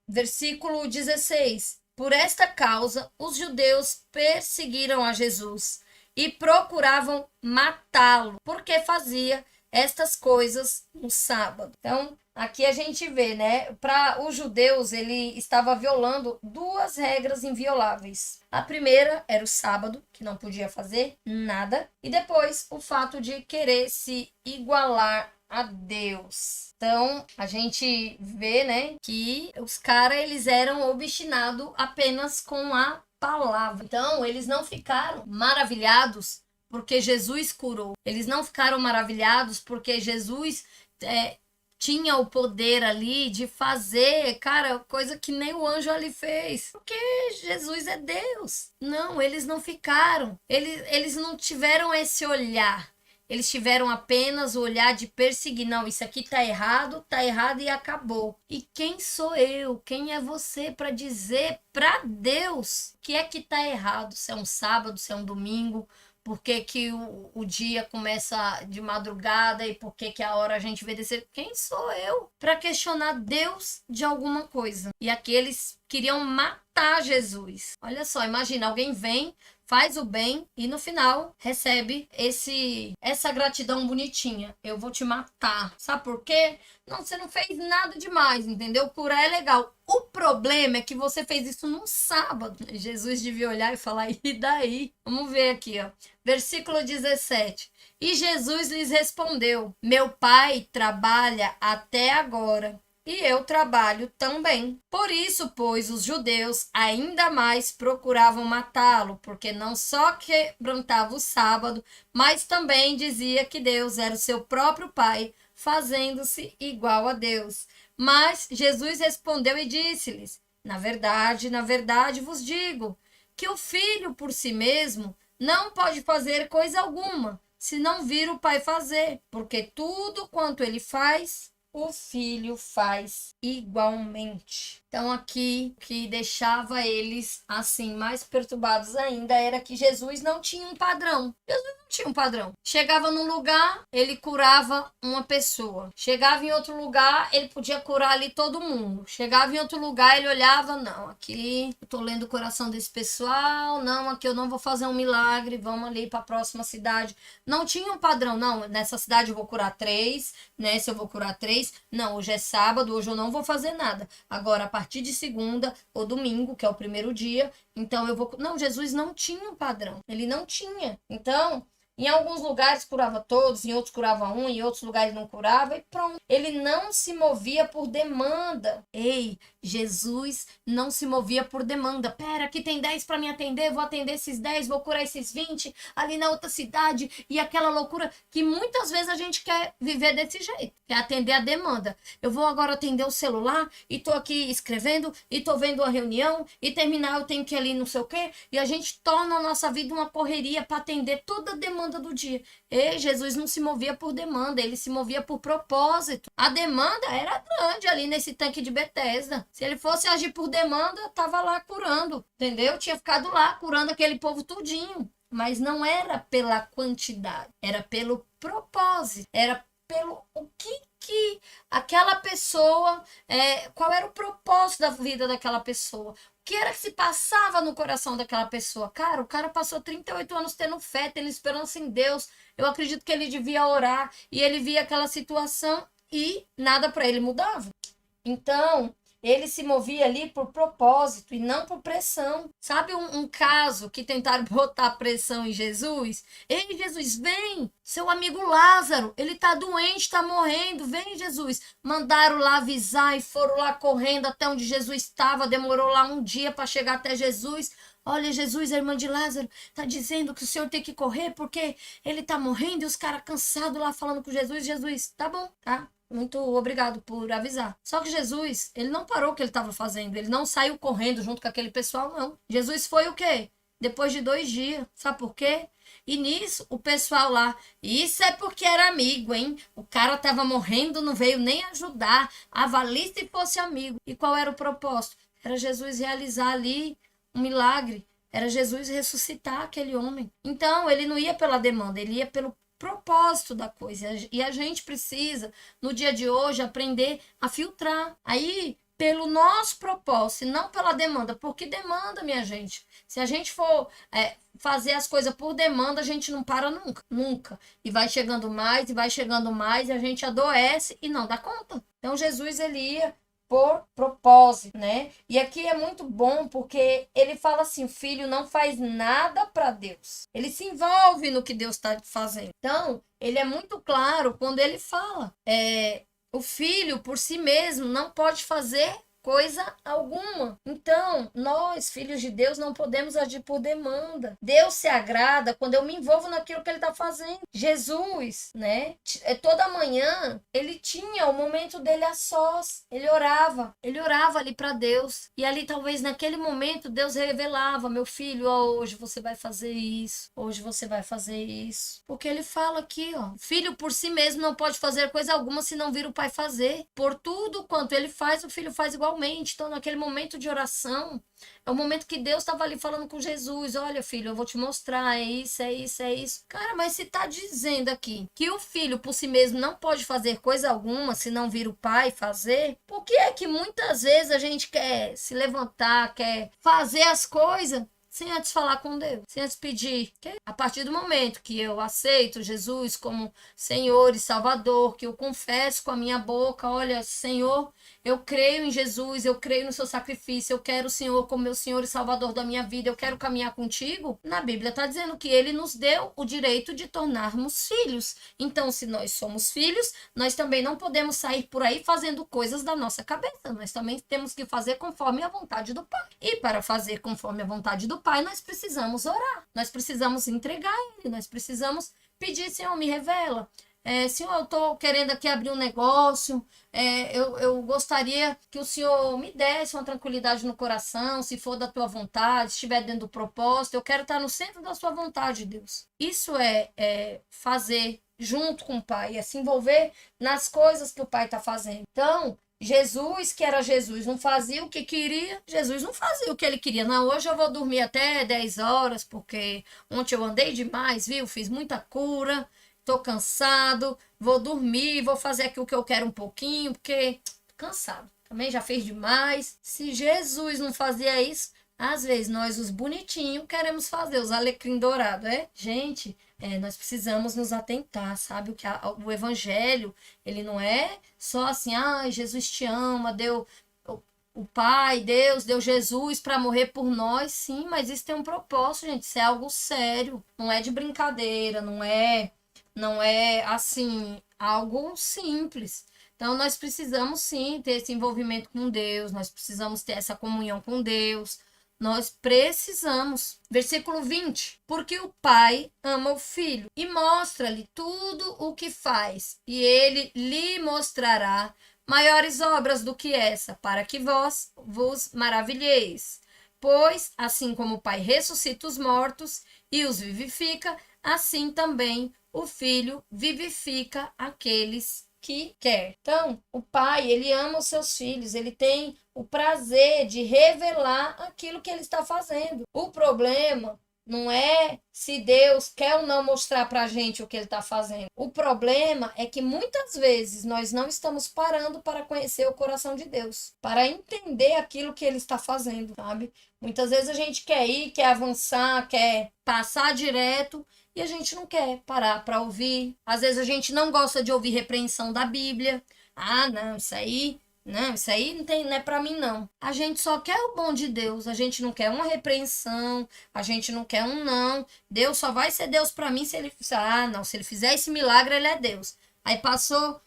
versículo 16. Por esta causa, os judeus perseguiram a Jesus e procuravam matá-lo, porque fazia estas coisas no sábado. Então, aqui a gente vê, né? Para os judeus, ele estava violando duas regras invioláveis. A primeira era o sábado, que não podia fazer nada. E depois, o fato de querer se igualar a Deus. Então, a gente vê, né, que os caras, eles eram obstinados apenas com a palavra. Então, eles não ficaram maravilhados porque Jesus curou. Eles não ficaram maravilhados porque Jesus tinha o poder ali de fazer, cara, coisa que nem o anjo ali fez. Porque Jesus é Deus. Não, eles não ficaram. Eles não tiveram esse olhar. Eles tiveram apenas o olhar de perseguir. Não, isso aqui tá errado e acabou. E quem sou eu? Quem é você para dizer para Deus que é que tá errado? Se é um sábado, se é um domingo, por que o dia começa de madrugada e por que a hora a gente vê descer? Quem sou eu para questionar Deus de alguma coisa? E aqui eles queriam matar Jesus. Olha só, imagina, alguém vem, faz o bem e no final recebe essa gratidão bonitinha. Eu vou te matar. Sabe por quê? Não, você não fez nada demais, entendeu? Curar é legal. O problema é que você fez isso num sábado. Jesus devia olhar e falar, e daí? Vamos ver aqui, ó. Versículo 17. E Jesus lhes respondeu, meu pai trabalha até agora. E eu trabalho também. Por isso, pois, os judeus ainda mais procuravam matá-lo, porque não só quebrantava o sábado, mas também dizia que Deus era o seu próprio Pai, fazendo-se igual a Deus. Mas Jesus respondeu e disse-lhes, na verdade vos digo, que o Filho por si mesmo não pode fazer coisa alguma, se não vir o Pai fazer, porque tudo quanto ele faz, o Filho faz igualmente. Então aqui, o que deixava eles assim mais perturbados ainda era que Jesus não tinha um padrão. Jesus não tinha um padrão. Chegava num lugar, ele curava uma pessoa. Chegava em outro lugar, ele podia curar ali todo mundo. Chegava em outro lugar, ele olhava, não, aqui eu tô lendo o coração desse pessoal, não, aqui eu não vou fazer um milagre, vamos ali para a próxima cidade. Não tinha um padrão, não, nessa cidade eu vou curar 3, nessa eu vou curar 3. Não, hoje é sábado, hoje eu não vou fazer nada. Agora, a partir de segunda ou domingo, que é o primeiro dia, então eu vou... Não, Jesus não tinha um padrão. Ele não tinha. Então, em alguns lugares curava todos, em outros curava um, em outros lugares não curava e pronto. Ele não se movia por demanda. Ei, Jesus não se movia por demanda. Pera, aqui tem 10 para me atender, vou atender esses 10, vou curar esses 20 ali na outra cidade. E aquela loucura que muitas vezes a gente quer viver desse jeito, quer atender a demanda. Eu vou agora atender o celular e tô aqui escrevendo e tô vendo a reunião e terminar eu tenho que ir ali não sei o quê. E a gente torna a nossa vida uma correria para atender toda a demanda do dia. E Jesus não se movia por demanda, ele se movia por propósito. A demanda era grande ali nesse tanque de Betesda. Se ele fosse agir por demanda, tava lá curando, entendeu? Tinha ficado lá curando aquele povo tudinho. Mas não era pela quantidade, era pelo propósito, era pelo o que aquela pessoa, qual era o propósito da vida daquela pessoa. O que era que se passava no coração daquela pessoa? Cara, o cara passou 38 anos tendo fé, tendo esperança em Deus. Eu acredito que ele devia orar e ele via aquela situação e nada para ele mudava. Então, ele se movia ali por propósito e não por pressão. Sabe um caso que tentaram botar pressão em Jesus? Ei, Jesus, vem! Seu amigo Lázaro, ele tá doente, tá morrendo. Vem, Jesus. Mandaram lá avisar e foram lá correndo até onde Jesus estava. Demorou lá um dia para chegar até Jesus. Olha, Jesus, a irmã de Lázaro, tá dizendo que o senhor tem que correr porque ele tá morrendo e os caras cansados lá falando com Jesus. Jesus, tá bom, tá? Muito obrigado por avisar. Só que Jesus, ele não parou o que ele estava fazendo. Ele não saiu correndo junto com aquele pessoal, não. Jesus foi o quê? Depois de 2 dias. Sabe por quê? E nisso, o pessoal lá, isso é porque era amigo, hein? O cara tava morrendo, não veio nem ajudar. Avalista e fosse amigo. E qual era o propósito? Era Jesus realizar ali um milagre. Era Jesus ressuscitar aquele homem. Então, ele não ia pela demanda, ele ia pelo propósito da coisa. E a gente precisa, no dia de hoje, aprender a filtrar. Aí, pelo nosso propósito, e não pela demanda. Porque demanda, minha gente. Se a gente for fazer as coisas por demanda, a gente não para nunca. Nunca. E vai chegando mais, e vai chegando mais, e a gente adoece e não dá conta. Então, Jesus, ele ia por propósito, né? E aqui é muito bom porque ele fala assim, o filho não faz nada para Deus. Ele se envolve no que Deus está fazendo. Então, ele é muito claro quando ele fala. O filho, por si mesmo, não pode fazer coisa alguma. Então, nós, filhos de Deus, não podemos agir por demanda. Deus se agrada quando eu me envolvo naquilo que ele está fazendo. Jesus, né? Toda manhã, ele tinha o momento dele a sós. Ele orava ali para Deus. E ali, talvez, naquele momento, Deus revelava, meu filho, hoje você vai fazer isso. Hoje você vai fazer isso. Porque ele fala aqui, ó. Filho por si mesmo não pode fazer coisa alguma se não vir o pai fazer. Por tudo quanto ele faz, o filho faz igual. Então, naquele momento de oração, é o momento que Deus estava ali falando com Jesus. Olha, filho, eu vou te mostrar, é isso, é isso, é isso. Cara, mas se tá dizendo aqui que o filho por si mesmo não pode fazer coisa alguma se não vir o pai fazer, por que é que muitas vezes a gente quer se levantar, quer fazer as coisas sem antes falar com Deus, sem antes pedir? A partir do momento que eu aceito Jesus como Senhor e Salvador, que eu confesso com a minha boca, olha, Senhor, eu creio em Jesus, eu creio no seu sacrifício, eu quero o Senhor como meu Senhor e Salvador da minha vida, eu quero caminhar contigo. Na Bíblia está dizendo que ele nos deu o direito de tornarmos filhos. Então, se nós somos filhos, nós também não podemos sair por aí fazendo coisas da nossa cabeça. Nós também temos que fazer conforme a vontade do Pai. E para fazer conforme a vontade do Pai, nós precisamos orar. Nós precisamos entregar Ele. Nós precisamos pedir, Senhor, me revela. Senhor, eu estou querendo aqui abrir um negócio, eu gostaria que o Senhor me desse uma tranquilidade no coração, se for da tua vontade, se estiver dentro do propósito, eu quero estar no centro da sua vontade, Deus. Isso é fazer junto com o Pai, é se envolver nas coisas que o Pai está fazendo. Então, Jesus, que era Jesus, não fazia o que queria, Jesus não fazia o que ele queria. Não, hoje eu vou dormir até 10 horas, porque ontem eu andei demais, viu? Fiz muita cura. Tô cansado, vou dormir, vou fazer aquilo que eu quero um pouquinho, porque tô cansado. Também já fez demais. Se Jesus não fazia isso, às vezes nós, os bonitinhos, queremos fazer, os alecrim dourado, Gente, nós precisamos nos atentar, sabe? O evangelho, ele não é só assim, Jesus te ama, deu... O Pai, Deus, deu Jesus para morrer por nós, sim, mas isso tem um propósito, gente. Isso é algo sério, não é de brincadeira, não é assim, algo simples. Então, nós precisamos sim ter esse envolvimento com Deus, nós precisamos ter essa comunhão com Deus, nós precisamos. Versículo 20. Porque o pai ama o filho e mostra-lhe tudo o que faz, e ele lhe mostrará maiores obras do que essa, para que vós vos maravilheis. Pois, assim como o pai ressuscita os mortos e os vivifica, assim também o filho vivifica aqueles que quer. Então, o pai, ele ama os seus filhos, ele tem o prazer de revelar aquilo que ele está fazendo. O problema não é se Deus quer ou não mostrar pra gente o que ele está fazendo. O problema é que muitas vezes nós não estamos parando para conhecer o coração de Deus, para entender aquilo que ele está fazendo, sabe? Muitas vezes a gente quer ir, quer avançar, quer passar direto, e a gente não quer parar para ouvir. Às vezes a gente não gosta de ouvir repreensão da Bíblia. Ah, não, isso aí não é para mim não. A gente só quer o bom de Deus. A gente não quer uma repreensão, a gente não quer um não. Deus só vai ser Deus para mim se ele fizer esse milagre, ele é Deus. Aí passou,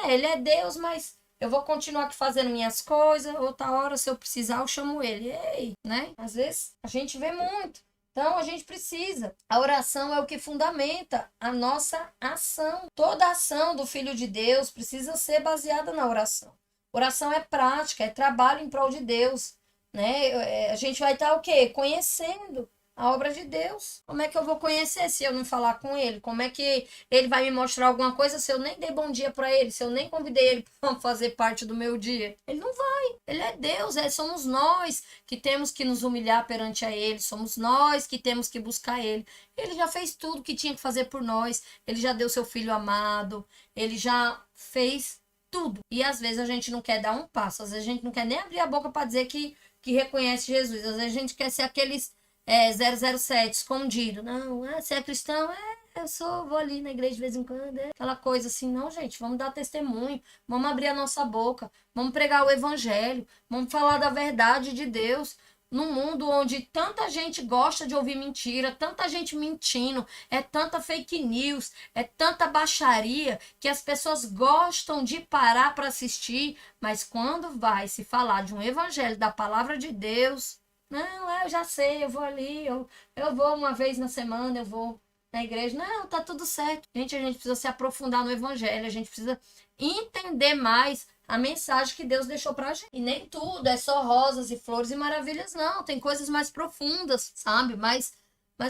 ele é Deus, mas eu vou continuar aqui fazendo minhas coisas, outra hora se eu precisar eu chamo ele. Ei, né? Às vezes a gente vê muito. Então, a gente precisa. A oração é o que fundamenta a nossa ação. Toda ação do Filho de Deus precisa ser baseada na oração. Oração é prática, é trabalho em prol de Deus, né? A gente vai estar o quê? Conhecendo a obra de Deus. Como é que eu vou conhecer se eu não falar com ele? Como é que ele vai me mostrar alguma coisa se eu nem dei bom dia para ele? Se eu nem convidei ele para fazer parte do meu dia? Ele não vai. Ele é Deus. Somos nós que temos que nos humilhar perante a ele. Somos nós que temos que buscar ele. Ele já fez tudo que tinha que fazer por nós. Ele já deu seu filho amado. Ele já fez tudo. E às vezes a gente não quer dar um passo. Às vezes a gente não quer nem abrir a boca para dizer que reconhece Jesus. Às vezes a gente quer ser aqueles 007 escondido. Não, você é cristão? Eu sou, vou ali na igreja de vez em quando. Aquela coisa assim, não, gente, vamos dar testemunho, vamos abrir a nossa boca, vamos pregar o evangelho, vamos falar da verdade de Deus. Num mundo onde tanta gente gosta de ouvir mentira, tanta gente mentindo, é tanta fake news, é tanta baixaria, que as pessoas gostam de parar para assistir, mas quando vai se falar de um evangelho, da palavra de Deus, não, eu já sei, eu vou ali, eu vou uma vez na semana, eu vou na igreja. Não, tá tudo certo. Gente, a gente precisa se aprofundar no evangelho, a gente precisa entender mais a mensagem que Deus deixou pra gente. E nem tudo é só rosas e flores e maravilhas, não. Tem coisas mais profundas, sabe? Mais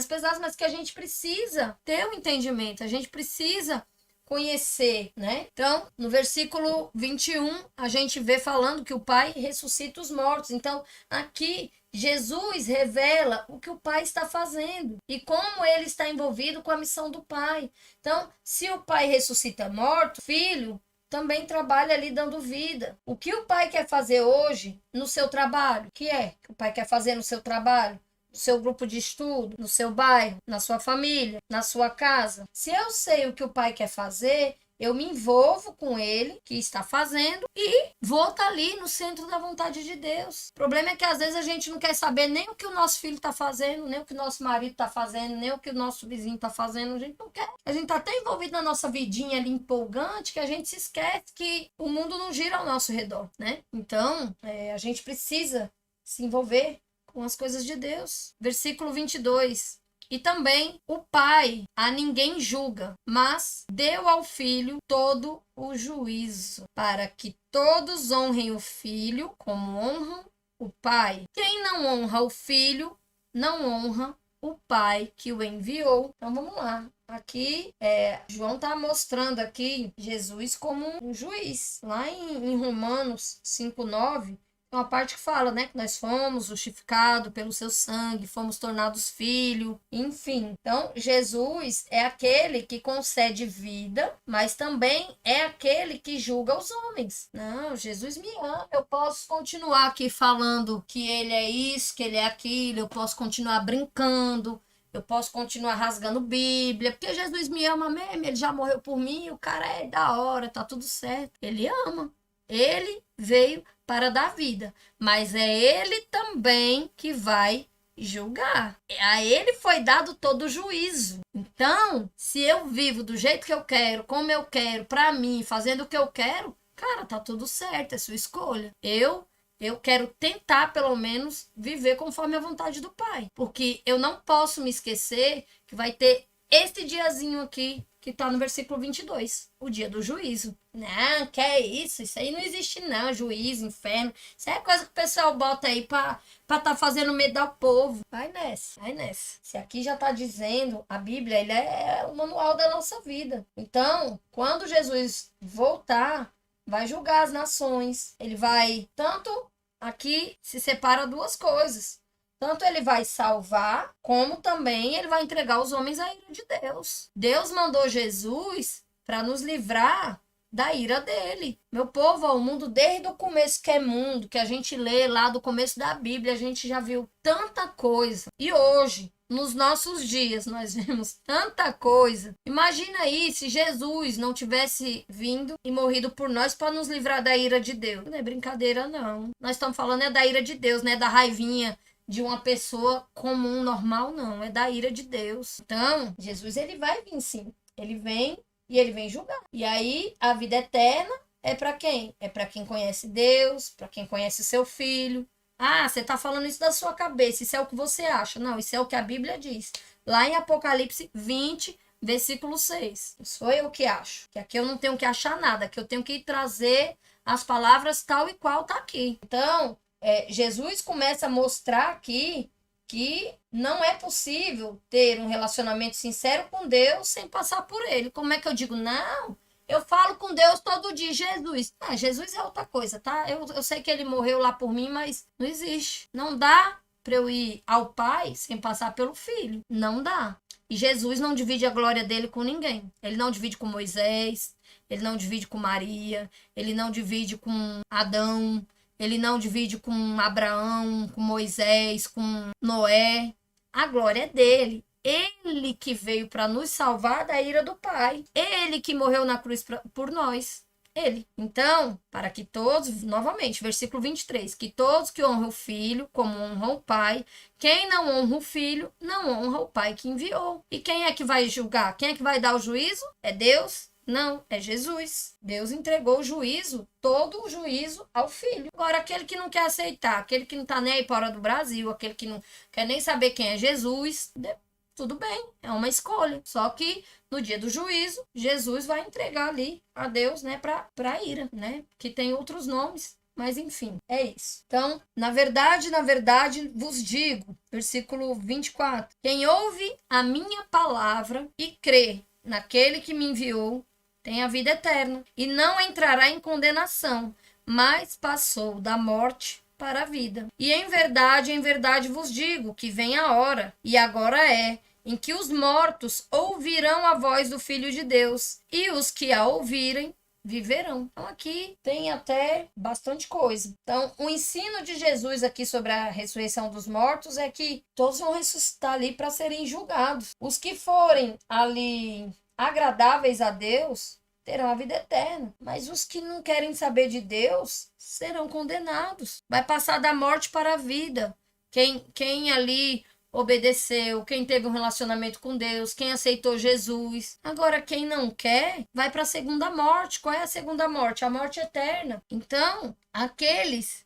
pesadas, mas que a gente precisa ter o entendimento, a gente precisa conhecer, né? Então, no versículo 21, a gente vê falando que o Pai ressuscita os mortos. Então, aqui, Jesus revela o que o Pai está fazendo e como ele está envolvido com a missão do Pai. Então, se o Pai ressuscita morto, o Filho também trabalha ali dando vida. O que o Pai quer fazer hoje no seu trabalho? O que o Pai quer fazer no seu trabalho? No seu grupo de estudo, no seu bairro, na sua família, na sua casa. Se eu sei o que o Pai quer fazer, eu me envolvo com ele, que está fazendo, e vou estar ali no centro da vontade de Deus. O problema é que às vezes a gente não quer saber nem o que o nosso filho está fazendo, nem o que o nosso marido está fazendo, nem o que o nosso vizinho está fazendo. A gente não quer. A gente está tão envolvido na nossa vidinha ali empolgante que a gente se esquece que o mundo não gira ao nosso redor, né? Então, a gente precisa se envolver com as coisas de Deus. Versículo 22. E também o Pai a ninguém julga, mas deu ao Filho todo o juízo, para que todos honrem o Filho como honram o Pai. Quem não honra o Filho, não honra o Pai que o enviou. Então vamos lá. Aqui, João está mostrando aqui Jesus como um juiz. Lá em Romanos 5:9, uma parte que fala, né, que nós fomos justificados pelo seu sangue, fomos tornados filhos, enfim. Então, Jesus é aquele que concede vida, mas também é aquele que julga os homens. Não, Jesus me ama. Eu posso continuar aqui falando que ele é isso, que ele é aquilo, eu posso continuar brincando, eu posso continuar rasgando Bíblia, porque Jesus me ama mesmo, ele já morreu por mim, o cara é da hora, tá tudo certo. Ele ama. Ele veio para dar vida, mas é ele também que vai julgar. A ele foi dado todo o juízo. Então, se eu vivo do jeito que eu quero, como eu quero, para mim, fazendo o que eu quero, cara, tá tudo certo, é sua escolha. Eu quero tentar, pelo menos, viver conforme a vontade do Pai. Porque eu não posso me esquecer que vai ter este diazinho aqui, que tá no versículo 22, o dia do juízo. Não, que é isso? Isso aí não existe não, juízo, inferno. Isso é coisa que o pessoal bota aí pra tá fazendo medo ao povo. Vai nessa, vai nessa. Se aqui já tá dizendo, a Bíblia, ele é o manual da nossa vida. Então, quando Jesus voltar, vai julgar as nações. Ele vai, tanto aqui se separa duas coisas. Tanto ele vai salvar, como também ele vai entregar os homens à ira de Deus. Deus mandou Jesus para nos livrar da ira dele. Meu povo, ó, o mundo desde o começo que é mundo, que a gente lê lá do começo da Bíblia, a gente já viu tanta coisa. E hoje, nos nossos dias, nós vemos tanta coisa. Imagina aí se Jesus não tivesse vindo e morrido por nós para nos livrar da ira de Deus. Não é brincadeira, não. Nós estamos falando da ira de Deus, né? Da raivinha de uma pessoa comum, normal, não. É da ira de Deus. Então, Jesus, ele vai vir sim. Ele vem e ele vem julgar. E aí, a vida eterna é para quem? É para quem conhece Deus, para quem conhece seu filho. Ah, você está falando isso da sua cabeça, isso é o que você acha. Não, isso é o que a Bíblia diz. Lá em Apocalipse 20, versículo 6. Não sou eu que acho. Que aqui eu não tenho que achar nada, que eu tenho que trazer as palavras tal e qual tá aqui. Então, Jesus começa a mostrar aqui que não é possível ter um relacionamento sincero com Deus sem passar por ele. Como é que eu digo? Não, eu falo com Deus todo dia, Jesus. Jesus é outra coisa, tá? Eu sei que ele morreu lá por mim, mas não existe. Não dá para eu ir ao Pai sem passar pelo Filho. Não dá. E Jesus não divide a glória dele com ninguém. Ele não divide com Moisés, ele não divide com Maria, ele não divide com Adão, ele não divide com Abraão, com Moisés, com Noé. A glória é dele. Ele que veio para nos salvar da ira do Pai. Ele que morreu na cruz por nós. Ele. Então, para que todos, novamente, versículo 23, que todos que honram o Filho, como honram o Pai, quem não honra o Filho, não honra o Pai que enviou. E quem é que vai julgar? Quem é que vai dar o juízo? É Deus? Não, é Jesus. Deus entregou o juízo, todo o juízo ao Filho. Agora, aquele que não quer aceitar, aquele que não está nem aí fora do Brasil, aquele que não quer nem saber quem é Jesus, tudo bem, é uma escolha. Só que no dia do juízo, Jesus vai entregar ali a Deus, né, para ira, né, que tem outros nomes. Mas enfim, é isso. Então, na verdade, vos digo, versículo 24, quem ouve a minha palavra e crê naquele que me enviou, tem a vida eterna e não entrará em condenação, mas passou da morte para a vida. E em verdade vos digo que vem a hora, e agora é, em que os mortos ouvirão a voz do Filho de Deus, e os que a ouvirem viverão. Então aqui tem até bastante coisa. Então o ensino de Jesus aqui sobre a ressurreição dos mortos é que todos vão ressuscitar ali para serem julgados. Os que forem ali agradáveis a Deus terão a vida eterna, mas os que não querem saber de Deus serão condenados. Vai passar da morte para a vida. Quem ali obedeceu, quem teve um relacionamento com Deus, quem aceitou Jesus. Agora, quem não quer, vai para a segunda morte. Qual é a segunda morte? A morte eterna. Então, aqueles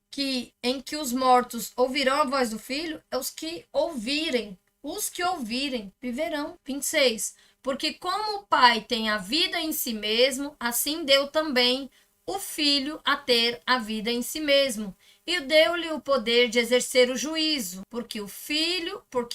em que os mortos ouvirão a voz do Filho, é os que ouvirem. Os que ouvirem viverão. 26. Porque como o Pai tem a vida em si mesmo, assim deu também o Filho a ter a vida em si mesmo. E deu-lhe o poder de exercer o juízo, porque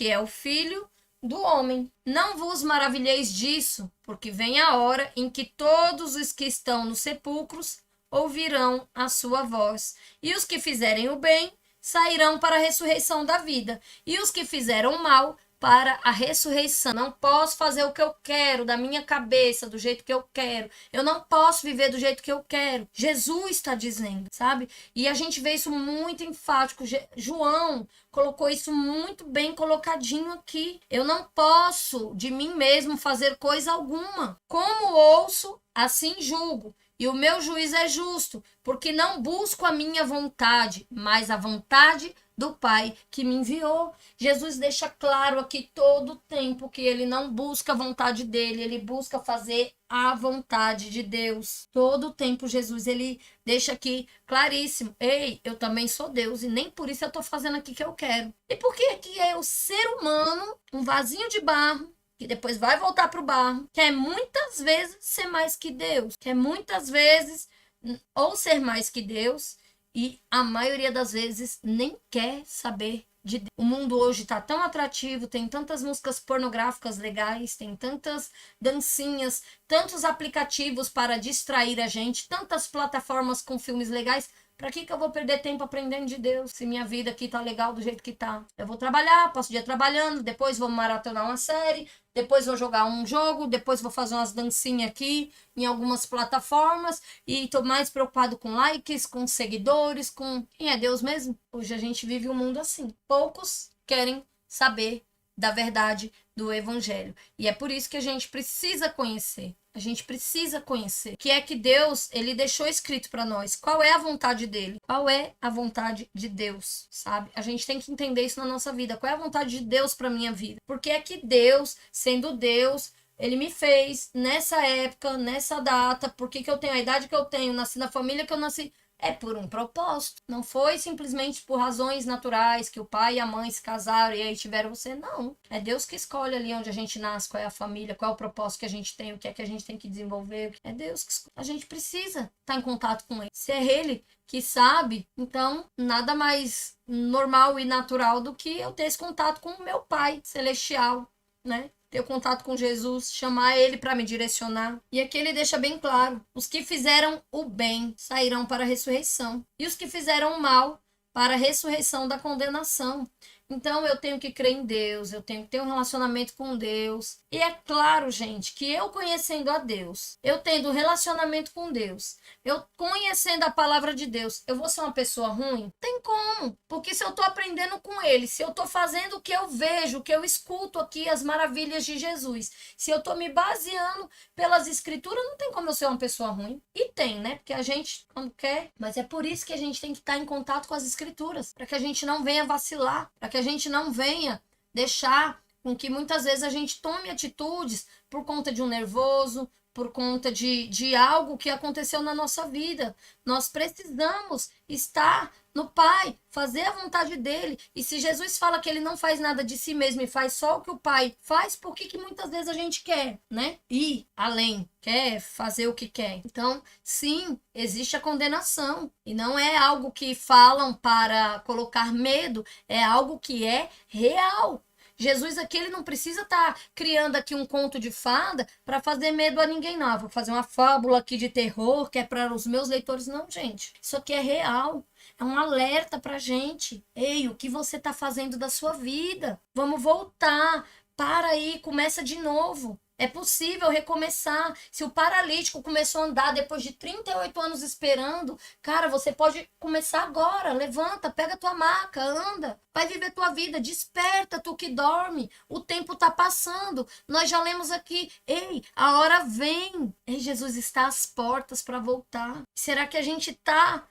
é o filho do homem. Não vos maravilheis disso, porque vem a hora em que todos os que estão nos sepulcros ouvirão a sua voz. E os que fizerem o bem sairão para a ressurreição da vida, e os que fizeram o mal para a ressurreição. Não posso fazer o que eu quero da minha cabeça, do jeito que eu quero. Eu não posso viver do jeito que eu quero. Jesus está dizendo, sabe? E a gente vê isso muito enfático. João colocou isso muito bem colocadinho aqui. Eu não posso de mim mesmo fazer coisa alguma. Como ouço, assim julgo. E o meu juízo é justo, porque não busco a minha vontade, mas a vontade do Pai que me enviou. Jesus deixa claro aqui todo o tempo que ele não busca a vontade dele, ele busca fazer a vontade de Deus. Todo o tempo Jesus, ele deixa aqui claríssimo: ei, eu também sou Deus e nem por isso eu tô fazendo aqui o que eu quero. E por que que é o ser humano, um vasinho de barro, que depois vai voltar para o barro, quer muitas vezes ser mais que Deus, quer muitas vezes ou ser mais que Deus, e a maioria das vezes nem quer saber de Deus. O mundo hoje está tão atrativo, tem tantas músicas pornográficas legais, tem tantas dancinhas, tantos aplicativos para distrair a gente, tantas plataformas com filmes legais. Pra que eu vou perder tempo aprendendo de Deus, se minha vida aqui tá legal do jeito que tá? Eu vou trabalhar, passo o dia trabalhando, depois vou maratonar uma série, depois vou jogar um jogo, depois vou fazer umas dancinhas aqui em algumas plataformas e tô mais preocupado com likes, com seguidores, com quem é Deus mesmo? Hoje a gente vive um mundo assim. Poucos querem saber da verdade do evangelho. E é por isso que a gente precisa conhecer. A gente precisa conhecer que é que Deus, ele deixou escrito para nós qual é a vontade dele, qual é a vontade de Deus, sabe? A gente tem que entender isso na nossa vida. Qual é a vontade de Deus para minha vida? Porque é que Deus, sendo Deus, ele me fez nessa época, nessa data, porque que eu tenho a idade que eu tenho, nasci na família que eu nasci. É por um propósito. Não foi simplesmente por razões naturais que o pai e a mãe se casaram e aí tiveram você. Não. É Deus que escolhe ali onde a gente nasce, qual é a família, qual é o propósito que a gente tem, o que é que a gente tem que desenvolver. É Deus que escolhe. A gente precisa estar em contato com ele. Se é ele que sabe, então nada mais normal e natural do que eu ter esse contato com o meu pai celestial, né? Ter contato com Jesus, chamar ele para me direcionar. E aqui ele deixa bem claro: os que fizeram o bem sairão para a ressurreição, e os que fizeram o mal para a ressurreição da condenação. Então eu tenho que crer em Deus, eu tenho que ter um relacionamento com Deus. E é claro, gente, que eu conhecendo a Deus, eu tendo um relacionamento com Deus, eu conhecendo a palavra de Deus, eu vou ser uma pessoa ruim? Tem como? Porque se eu tô aprendendo com ele, se eu tô fazendo o que eu vejo, o que eu escuto aqui, as maravilhas de Jesus, se eu tô me baseando pelas escrituras, não tem como eu ser uma pessoa ruim. E tem, né? Porque a gente, quando quer, mas é por isso que a gente tem que estar em contato com as escrituras, para que a gente não venha vacilar, para que a gente não venha deixar com que muitas vezes a gente tome atitudes por conta de um nervoso, por conta de algo que aconteceu na nossa vida. Nós precisamos estar no Pai, fazer a vontade dele. E se Jesus fala que ele não faz nada de si mesmo e faz só o que o Pai faz, por que muitas vezes a gente quer, né? Ir além, quer fazer o que quer. Então, sim, existe a condenação. E não é algo que falam para colocar medo, é algo que é real. Jesus aqui, ele não precisa estar criando aqui um conto de fada para fazer medo a ninguém, não. Vou fazer uma fábula aqui de terror que é para os meus leitores. Não, gente. Isso aqui é real. É um alerta pra gente. Ei, o que você está fazendo da sua vida? Vamos voltar. Para aí, começa de novo. É possível recomeçar. Se o paralítico começou a andar depois de 38 anos esperando, cara, você pode começar agora. Levanta, pega tua maca, anda. Vai viver tua vida. Desperta, tu que dorme. O tempo tá passando. Nós já lemos aqui. Ei, a hora vem. Ei, Jesus está às portas para voltar. Será que a gente tá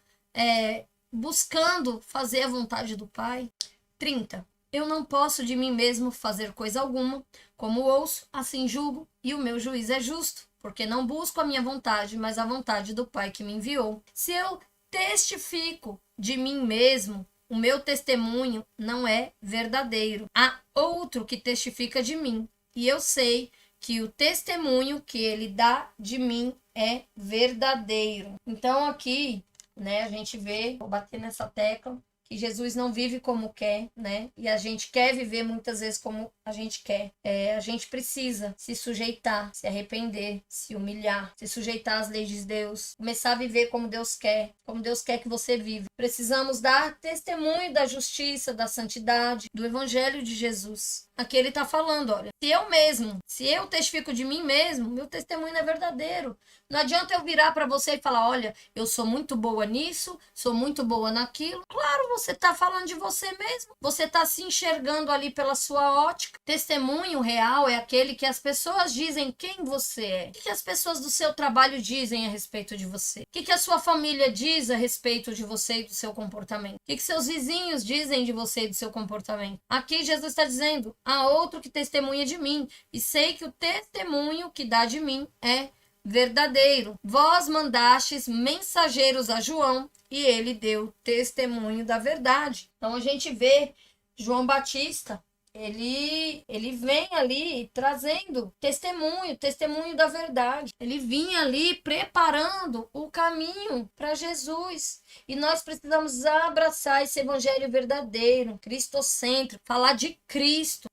buscando fazer a vontade do Pai? 30. Eu não posso de mim mesmo fazer coisa alguma. Como ouço, assim julgo, e o meu juízo é justo, porque não busco a minha vontade, mas a vontade do Pai que me enviou. Se eu testifico de mim mesmo, o meu testemunho não é verdadeiro. Há outro que testifica de mim, e eu sei que o testemunho que ele dá de mim é verdadeiro. Então aqui, né, a gente vê, vou bater nessa tecla, que Jesus não vive como quer, né? E a gente quer viver muitas vezes como a gente quer. A gente precisa se sujeitar, se arrepender, se humilhar, se sujeitar às leis de Deus, começar a viver como Deus quer que você viva. Precisamos dar testemunho da justiça, da santidade, do evangelho de Jesus. Aqui ele está falando, olha, se eu testifico de mim mesmo, meu testemunho não é verdadeiro. Não adianta eu virar para você e falar, olha, eu sou muito boa nisso, sou muito boa naquilo. Claro, você está falando de você mesmo. Você está se enxergando ali pela sua ótica. Testemunho real é aquele que as pessoas dizem quem você é. O que as pessoas do seu trabalho dizem a respeito de você? O que a sua família diz a respeito de você e do seu comportamento? O que seus vizinhos dizem de você e do seu comportamento? Aqui Jesus está dizendo, há outro que testemunha de mim, e sei que o testemunho que dá de mim é verdadeiro. Vós mandastes mensageiros a João, e ele deu testemunho da verdade. Então a gente vê João Batista, ele vem ali trazendo testemunho da verdade. Ele vinha ali preparando o caminho para Jesus. E nós precisamos abraçar esse evangelho verdadeiro, cristocêntrico, falar de Cristo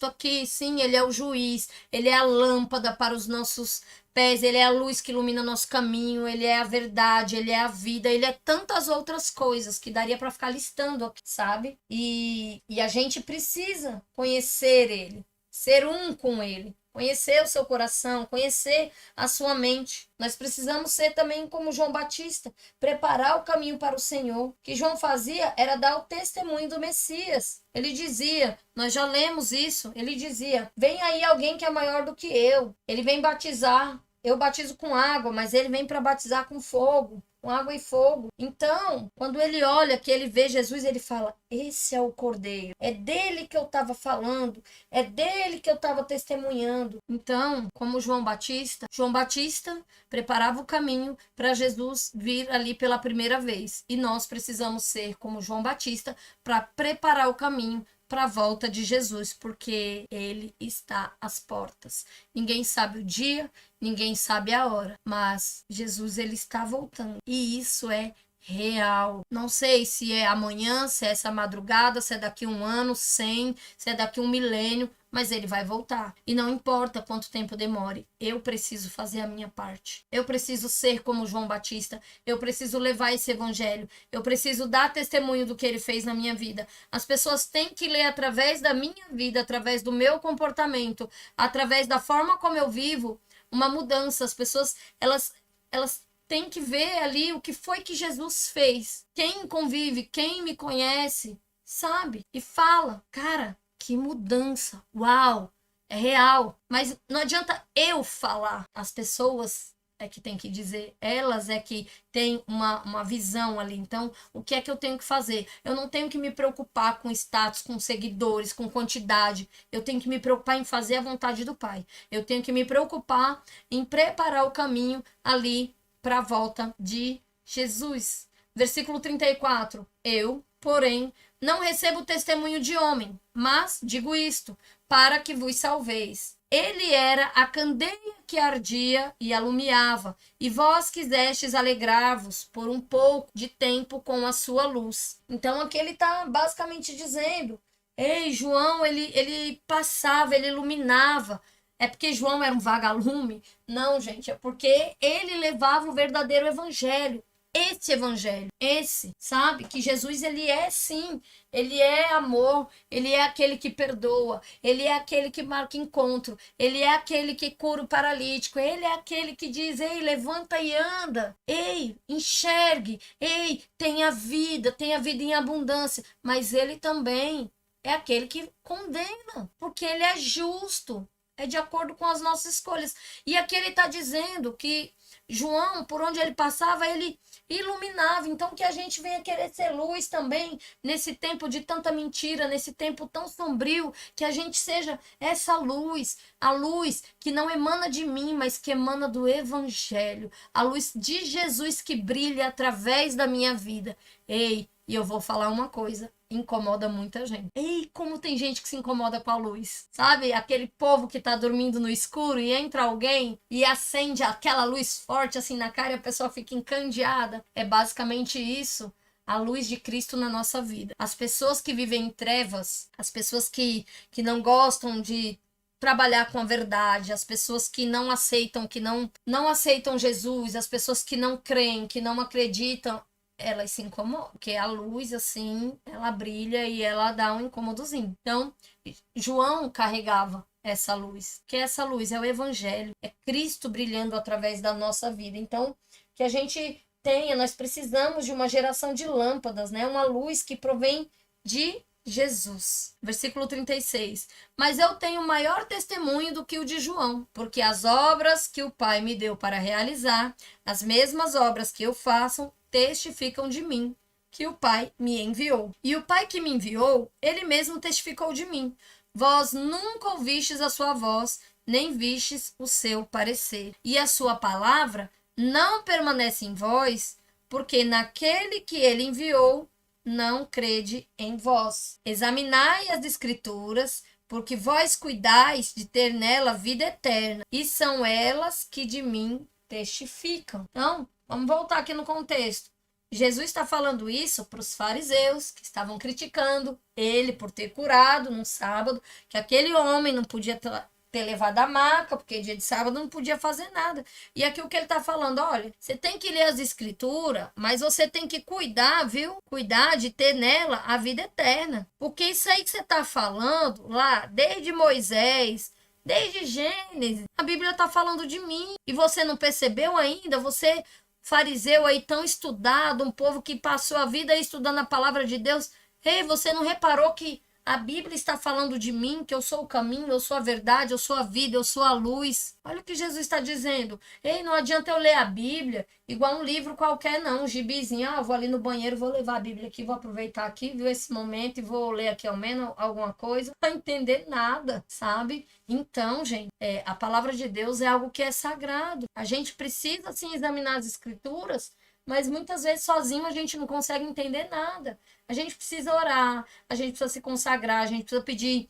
aqui. Sim, ele é o juiz, ele é a lâmpada para os nossos pés, ele é a luz que ilumina nosso caminho, ele é a verdade, ele é a vida, ele é tantas outras coisas que daria para ficar listando aqui, sabe? E a gente precisa conhecer ele, ser um com ele, conhecer o seu coração, conhecer a sua mente. Nós precisamos ser também como João Batista, preparar o caminho para o Senhor. O que João fazia era dar o testemunho do Messias. Ele dizia, nós já lemos isso, ele dizia, vem aí alguém que é maior do que eu, ele vem batizar. Eu batizo com água, mas ele vem para batizar com fogo, com água e fogo. Então, quando ele olha, que ele vê Jesus, ele fala, esse é o Cordeiro. É dele que eu estava falando, é dele que eu estava testemunhando. Então, como João Batista preparava o caminho para Jesus vir ali pela primeira vez. E nós precisamos ser como João Batista para preparar o caminho para a volta de Jesus, porque ele está às portas. Ninguém sabe o dia, ninguém sabe a hora, mas Jesus ele está voltando. E isso é real. Não sei se é amanhã, se é essa madrugada, se é daqui 1 ano, 100, se é daqui 1 milênio, mas ele vai voltar. E não importa quanto tempo demore, eu preciso fazer a minha parte. Eu preciso ser como João Batista, eu preciso levar esse evangelho, eu preciso dar testemunho do que ele fez na minha vida. As pessoas têm que ler através da minha vida, através do meu comportamento, através da forma como eu vivo, uma mudança. As pessoas, elas têm que ver ali o que foi que Jesus fez. Quem convive, quem me conhece, sabe? E fala, cara, que mudança, uau, é real. Mas não adianta eu falar, as pessoas é que tem que dizer, elas é que tem uma visão ali. Então, o que é que eu tenho que fazer? Eu não tenho que me preocupar com status, com seguidores, com quantidade. Eu tenho que me preocupar em fazer a vontade do Pai. Eu tenho que me preocupar em preparar o caminho ali para a volta de Jesus. Versículo 34. Eu, porém, não recebo testemunho de homem, mas digo isto, para que vos salveis. Ele era a candeia que ardia e alumiava, e vós quisestes alegrar-vos por um pouco de tempo com a sua luz. Então aqui ele está basicamente dizendo, ei, João, ele passava, ele iluminava. É porque João era um vagalume? Não, gente, é porque ele levava o verdadeiro evangelho. Esse evangelho, sabe? Que Jesus, ele é sim, ele é amor, ele é aquele que perdoa, ele é aquele que marca encontro, ele é aquele que cura o paralítico, ele é aquele que diz, ei, levanta e anda, ei, enxergue, ei, tenha vida em abundância, mas ele também é aquele que condena, porque ele é justo, é de acordo com as nossas escolhas. E aqui ele está dizendo que João, por onde ele passava, ele iluminava. Então que a gente venha querer ser luz também nesse tempo de tanta mentira, nesse tempo tão sombrio, que a gente seja essa luz, a luz que não emana de mim, mas que emana do evangelho, a luz de Jesus que brilha através da minha vida. Ei, e eu vou falar uma coisa, incomoda muita gente. Ei, como tem gente que se incomoda com a luz. Sabe? Aquele povo que tá dormindo no escuro e entra alguém e acende aquela luz forte assim na cara e a pessoa fica encandeada. É basicamente isso. A luz de Cristo na nossa vida. As pessoas que vivem em trevas, as pessoas que não gostam de trabalhar com a verdade, as pessoas que não aceitam, não aceitam Jesus, as pessoas que não creem, que não acreditam, elas se incomodam, porque a luz, assim, ela brilha e ela dá um incômodozinho. Então, João carregava essa luz, que essa luz é o evangelho, é Cristo brilhando através da nossa vida. Então, que a gente nós precisamos de uma geração de lâmpadas, né? Uma luz que provém de Jesus. Versículo 36. Mas eu tenho maior testemunho do que o de João, porque as obras que o Pai me deu para realizar, as mesmas obras que eu faço, testificam de mim, que o Pai me enviou. E o Pai que me enviou, ele mesmo testificou de mim. Vós nunca ouvistes a sua voz, nem vistes o seu parecer. E a sua palavra não permanece em vós, porque naquele que ele enviou, não crede em vós. Examinai as Escrituras, porque vós cuidais de ter nela vida eterna, e são elas que de mim testificam. Então, vamos voltar aqui no contexto. Jesus está falando isso para os fariseus, que estavam criticando ele por ter curado num sábado, que aquele homem não podia ter levado a maca, porque dia de sábado não podia fazer nada. E aqui o que ele está falando, olha, você tem que ler as escrituras, mas você tem que cuidar, viu? Cuidar de ter nela a vida eterna. Porque isso aí que você está falando lá, desde Moisés, desde Gênesis, a Bíblia está falando de mim. E você não percebeu ainda? Você, fariseu aí tão estudado, um povo que passou a vida estudando a palavra de Deus, ei, você não reparou que a Bíblia está falando de mim, que eu sou o caminho, eu sou a verdade, eu sou a vida, eu sou a luz. Olha o que Jesus está dizendo. Ei, não adianta eu ler a Bíblia igual um livro qualquer, não. Um gibizinho, eu vou ali no banheiro, vou levar a Bíblia aqui, vou aproveitar aqui, viu esse momento e vou ler aqui ao menos alguma coisa. Não vai entender nada, sabe? Então, gente, a palavra de Deus é algo que é sagrado. A gente precisa, sim, examinar as Escrituras, mas muitas vezes sozinho a gente não consegue entender nada. A gente precisa orar, a gente precisa se consagrar, a gente precisa pedir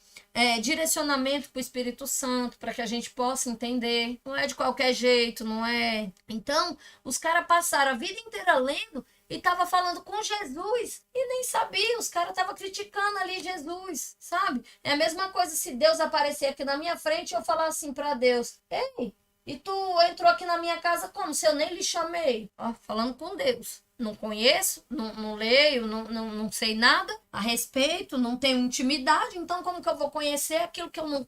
direcionamento para o Espírito Santo, para que a gente possa entender. Não é de qualquer jeito, não é? Então, os caras passaram a vida inteira lendo e estavam falando com Jesus e nem sabia. Os caras estavam criticando ali Jesus, sabe? É a mesma coisa se Deus aparecer aqui na minha frente e eu falar assim para Deus, ei, e tu entrou aqui na minha casa como? Se eu nem lhe chamei. Ó, falando com Deus. Não conheço, não leio, não sei nada a respeito, não tenho intimidade, então como que eu vou conhecer aquilo que eu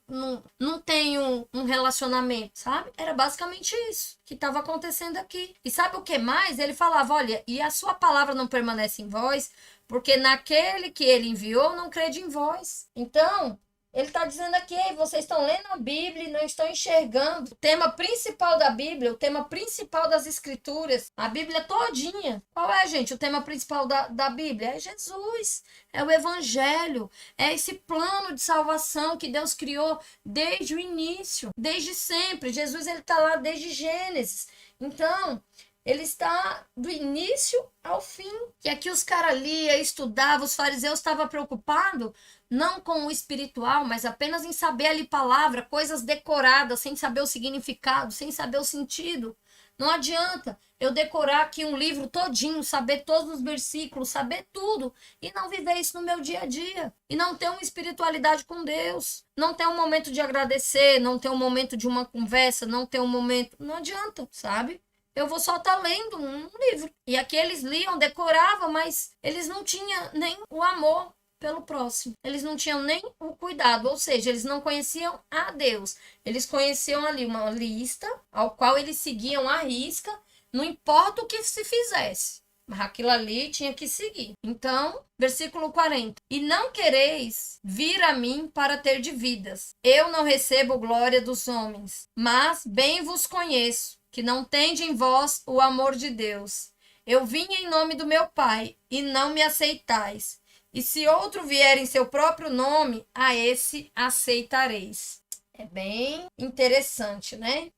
não tenho um relacionamento, sabe? Era basicamente isso que estava acontecendo aqui. E sabe o que mais? Ele falava, olha, e a sua palavra não permanece em vós, porque naquele que ele enviou não crede em vós. Então, ele está dizendo aqui, vocês estão lendo a Bíblia e não estão enxergando o tema principal da Bíblia, o tema principal das Escrituras, a Bíblia todinha. Qual é, gente, o tema principal da Bíblia? É Jesus, é o Evangelho, é esse plano de salvação que Deus criou desde o início, desde sempre. Jesus, ele está lá desde Gênesis. Então, ele está do início ao fim. E aqui os caras liam, estudavam, os fariseus estavam preocupados não com o espiritual, mas apenas em saber ali palavra, coisas decoradas, sem saber o significado, sem saber o sentido. Não adianta eu decorar aqui um livro todinho, saber todos os versículos, saber tudo, e não viver isso no meu dia a dia. E não ter uma espiritualidade com Deus. Não ter um momento de agradecer, não ter um momento de uma conversa, não ter um momento... Não adianta, sabe? Eu vou só estar lendo um livro. E aqui eles liam, decoravam, mas eles não tinham nem o amor pelo próximo. Eles não tinham nem o cuidado, ou seja, eles não conheciam a Deus. Eles conheciam ali uma lista, ao qual eles seguiam à risca, não importa o que se fizesse. Mas aquilo ali tinha que seguir. Então, versículo 40. E não quereis vir a mim para ter de vidas. Eu não recebo glória dos homens, mas bem vos conheço, que não tende em vós o amor de Deus. Eu vim em nome do meu Pai, e não me aceitais. E se outro vier em seu próprio nome, a esse aceitareis. É bem interessante, né?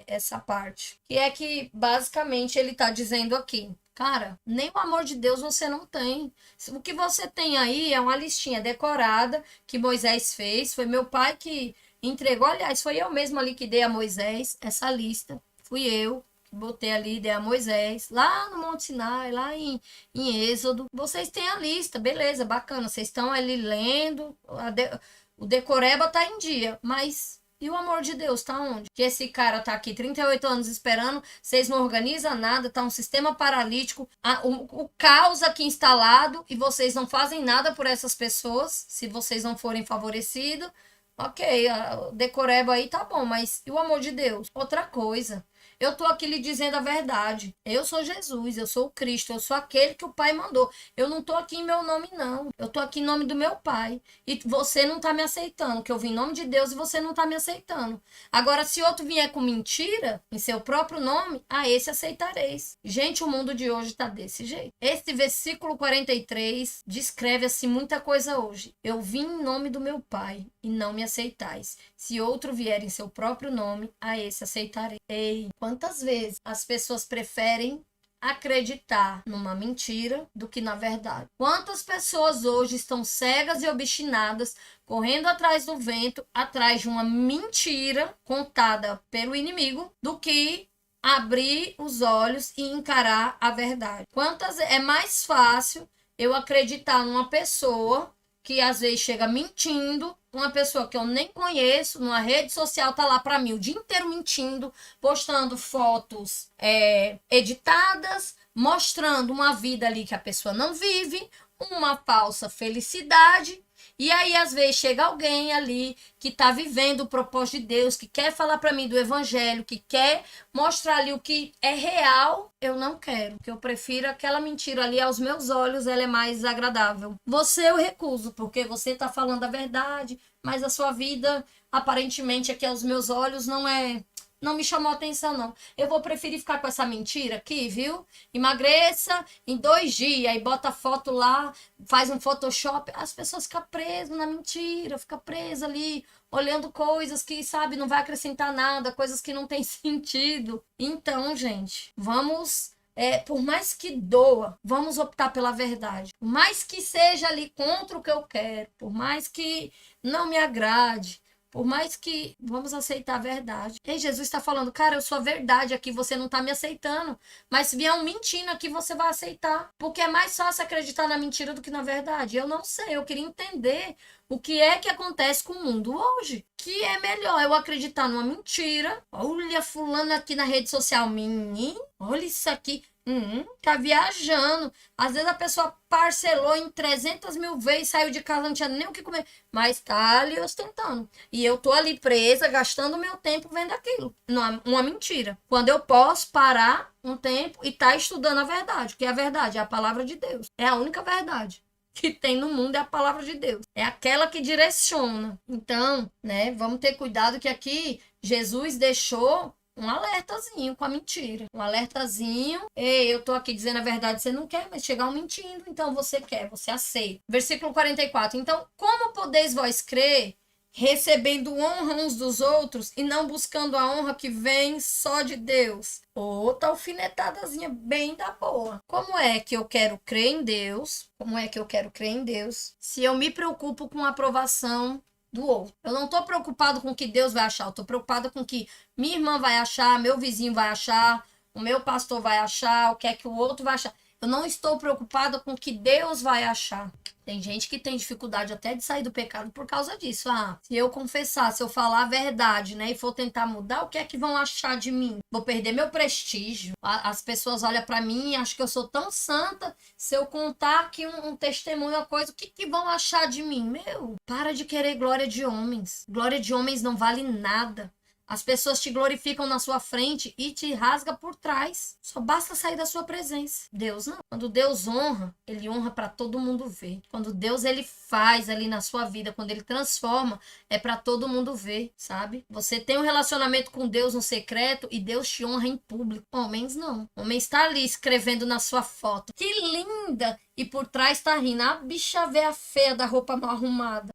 Essa parte. Que é que, basicamente, ele está dizendo aqui. Cara, nem o amor de Deus você não tem. O que você tem aí é uma listinha decorada que Moisés fez. Foi meu pai que entregou. Aliás, foi eu mesmo ali que dei a Moisés essa lista. Fui eu. Botei ali, dei a Moisés, lá no Monte Sinai, lá em Êxodo. Vocês têm a lista, beleza, bacana. Vocês estão ali lendo, o decoreba tá em dia, mas e o amor de Deus tá onde? Que esse cara tá aqui 38 anos esperando, vocês não organizam nada, tá um sistema paralítico, o caos aqui instalado e vocês não fazem nada por essas pessoas, se vocês não forem favorecidos. Ok, o decoreba aí tá bom, mas e o amor de Deus? Outra coisa. Eu estou aqui lhe dizendo a verdade. Eu sou Jesus, eu sou o Cristo, eu sou aquele que o Pai mandou. Eu não estou aqui em meu nome, não. Eu estou aqui em nome do meu Pai. E você não está me aceitando, que eu vim em nome de Deus e você não está me aceitando. Agora, se outro vier com mentira, em seu próprio nome, a esse aceitareis. Gente, o mundo de hoje está desse jeito. Este versículo 43 descreve assim muita coisa hoje. Eu vim em nome do meu Pai e não me aceitais. Se outro vier em seu próprio nome, a esse aceitarei. Ei, quantas vezes as pessoas preferem acreditar numa mentira do que na verdade? Quantas pessoas hoje estão cegas e obstinadas, correndo atrás do vento, atrás de uma mentira contada pelo inimigo, do que abrir os olhos e encarar a verdade? Quantas é mais fácil eu acreditar numa pessoa que às vezes chega mentindo, uma pessoa que eu nem conheço, numa rede social, tá lá pra mim o dia inteiro mentindo, postando fotos editadas, mostrando uma vida ali que a pessoa não vive, uma falsa felicidade. E aí, às vezes, chega alguém ali que está vivendo o propósito de Deus, que quer falar para mim do evangelho, que quer mostrar ali o que é real. Eu não quero, porque eu prefiro aquela mentira ali aos meus olhos, ela é mais agradável. Você eu recuso, porque você está falando a verdade, mas a sua vida, aparentemente, aqui aos meus olhos, não me chamou atenção, não. Eu vou preferir ficar com essa mentira aqui, viu? Emagreça em 2 dias, e bota foto lá, faz um Photoshop. As pessoas ficam presas na mentira, ficam presas ali, olhando coisas que, sabe, não vai acrescentar nada, coisas que não tem sentido. Então, gente, vamos... por mais que doa, vamos optar pela verdade. Por mais que seja ali contra o que eu quero, por mais que não me agrade, por mais que vamos aceitar a verdade. E Jesus está falando, cara, eu sou a verdade aqui, você não está me aceitando. Mas se vier um mentindo aqui, você vai aceitar. Porque é mais fácil acreditar na mentira do que na verdade. Eu não sei, eu queria entender o que é que acontece com o mundo hoje. Que é melhor eu acreditar numa mentira. Olha fulano aqui na rede social, menino, olha isso aqui. Tá viajando. Às vezes a pessoa parcelou em 300 mil vezes, saiu de casa, não tinha nem o que comer, mas tá ali ostentando. E eu tô ali presa, gastando meu tempo vendo aquilo. Uma mentira. Quando eu posso parar um tempo e tá estudando a verdade, porque a verdade é a palavra de Deus. É a única verdade que tem no mundo, é a palavra de Deus. É aquela que direciona. Então, né, vamos ter cuidado que aqui Jesus deixou um alertazinho com a mentira. Um alertazinho. Ei, eu tô aqui dizendo a verdade, você não quer, mas chegar um mentindo, então você quer, você aceita. Versículo 44. Então, como podeis vós crer, recebendo honra uns dos outros e não buscando a honra que vem só de Deus? Outra alfinetadazinha bem da boa. Como é que eu quero crer em Deus? Como é que eu quero crer em Deus se eu me preocupo com a aprovação do outro? Eu não tô preocupado com o que Deus vai achar, eu tô preocupado com o que minha irmã vai achar, meu vizinho vai achar, o meu pastor vai achar, o que é que o outro vai achar. Eu não estou preocupada com o que Deus vai achar. Tem gente que tem dificuldade até de sair do pecado por causa disso. Se eu confessar, se eu falar a verdade, né, e for tentar mudar, o que é que vão achar de mim? Vou perder meu prestígio. As pessoas olham para mim e acham que eu sou tão santa. Se eu contar aqui um testemunho, uma coisa, o que vão achar de mim? Meu, para de querer glória de homens. Glória de homens não vale nada. As pessoas te glorificam na sua frente e te rasga por trás. Só basta sair da sua presença. Deus não. Quando Deus honra, ele honra para todo mundo ver. Quando Deus ele faz ali na sua vida, quando ele transforma, é para todo mundo ver, sabe? Você tem um relacionamento com Deus no secreto e Deus te honra em público. Homens não. Homem está ali escrevendo na sua foto. Que linda! E por trás tá rindo. A bicha véia feia da roupa mal arrumada.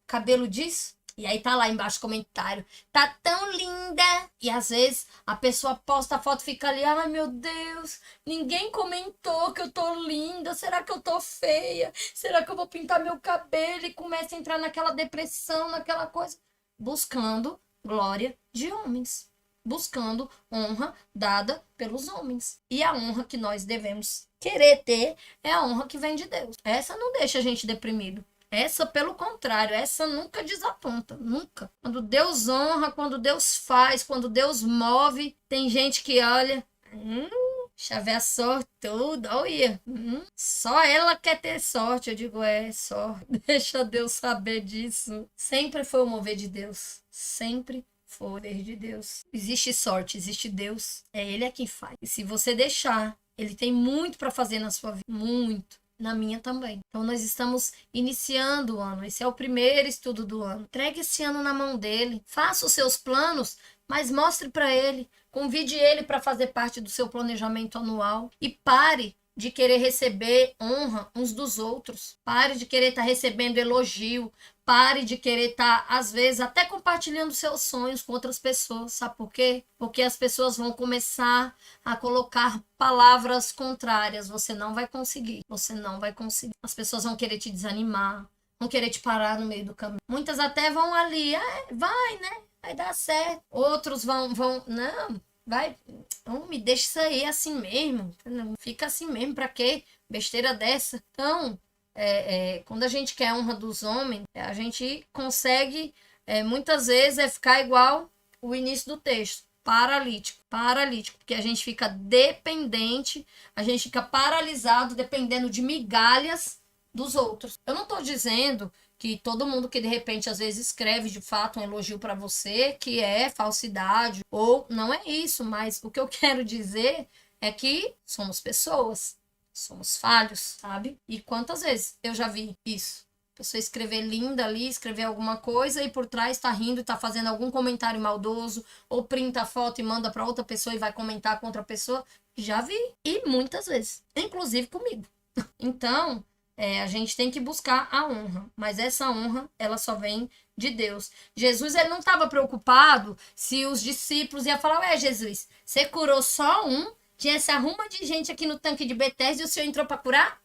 Cabelo disso? E aí tá lá embaixo o comentário, tá tão linda. E às vezes a pessoa posta a foto e fica ali, ai meu Deus, ninguém comentou que eu tô linda, será que eu tô feia? Será que eu vou pintar meu cabelo? E começa a entrar naquela depressão, naquela coisa. Buscando glória de homens. Buscando honra dada pelos homens. E a honra que nós devemos querer ter é a honra que vem de Deus. Essa não deixa a gente deprimido. Essa, pelo contrário, essa nunca desaponta, nunca. Quando Deus honra, quando Deus faz, quando Deus move, tem gente que olha, Xavier sortudo, olha, só ela quer ter sorte. Eu digo, só, deixa Deus saber disso. Sempre foi o mover de Deus, sempre Poder de Deus. Existe sorte, existe Deus. Ele é quem faz. E se você deixar, ele tem muito para fazer na sua vida. Muito. Na minha também. Então nós estamos iniciando o ano. Esse é o primeiro estudo do ano. Entregue esse ano na mão dele. Faça os seus planos, mas mostre para ele. Convide ele para fazer parte do seu planejamento anual. E pare de querer receber honra uns dos outros. Pare de querer estar recebendo elogio. Pare de querer estar, às vezes, até compartilhando seus sonhos com outras pessoas. Sabe por quê? Porque as pessoas vão começar a colocar palavras contrárias. Você não vai conseguir. Você não vai conseguir. As pessoas vão querer te desanimar. Vão querer te parar no meio do caminho. Muitas até vão ali. Vai, né? Vai dar certo. Outros vão, não, vai, não me deixa isso aí assim mesmo. Não fica assim mesmo. Pra quê? Besteira dessa. Então... quando a gente quer a honra dos homens, a gente consegue, muitas vezes, ficar igual o início do texto, paralítico, porque a gente fica dependente, a gente fica paralisado, dependendo de migalhas dos outros. Eu não estou dizendo que todo mundo que de repente às vezes escreve de fato um elogio para você, que é falsidade, ou não é isso, mas o que eu quero dizer é que somos pessoas. Somos falhos, sabe? E quantas vezes eu já vi isso? Pessoa escrever linda ali, escrever alguma coisa e por trás tá rindo e tá fazendo algum comentário maldoso, ou printa a foto e manda para outra pessoa e vai comentar com outra pessoa. Já vi. E muitas vezes. Inclusive comigo. Então, a gente tem que buscar a honra. Mas essa honra, ela só vem de Deus. Jesus, ele não estava preocupado se os discípulos iam falar: ué, Jesus, você curou só um? Tinha essa arruma de gente aqui no tanque de Betesda e o senhor entrou para curar?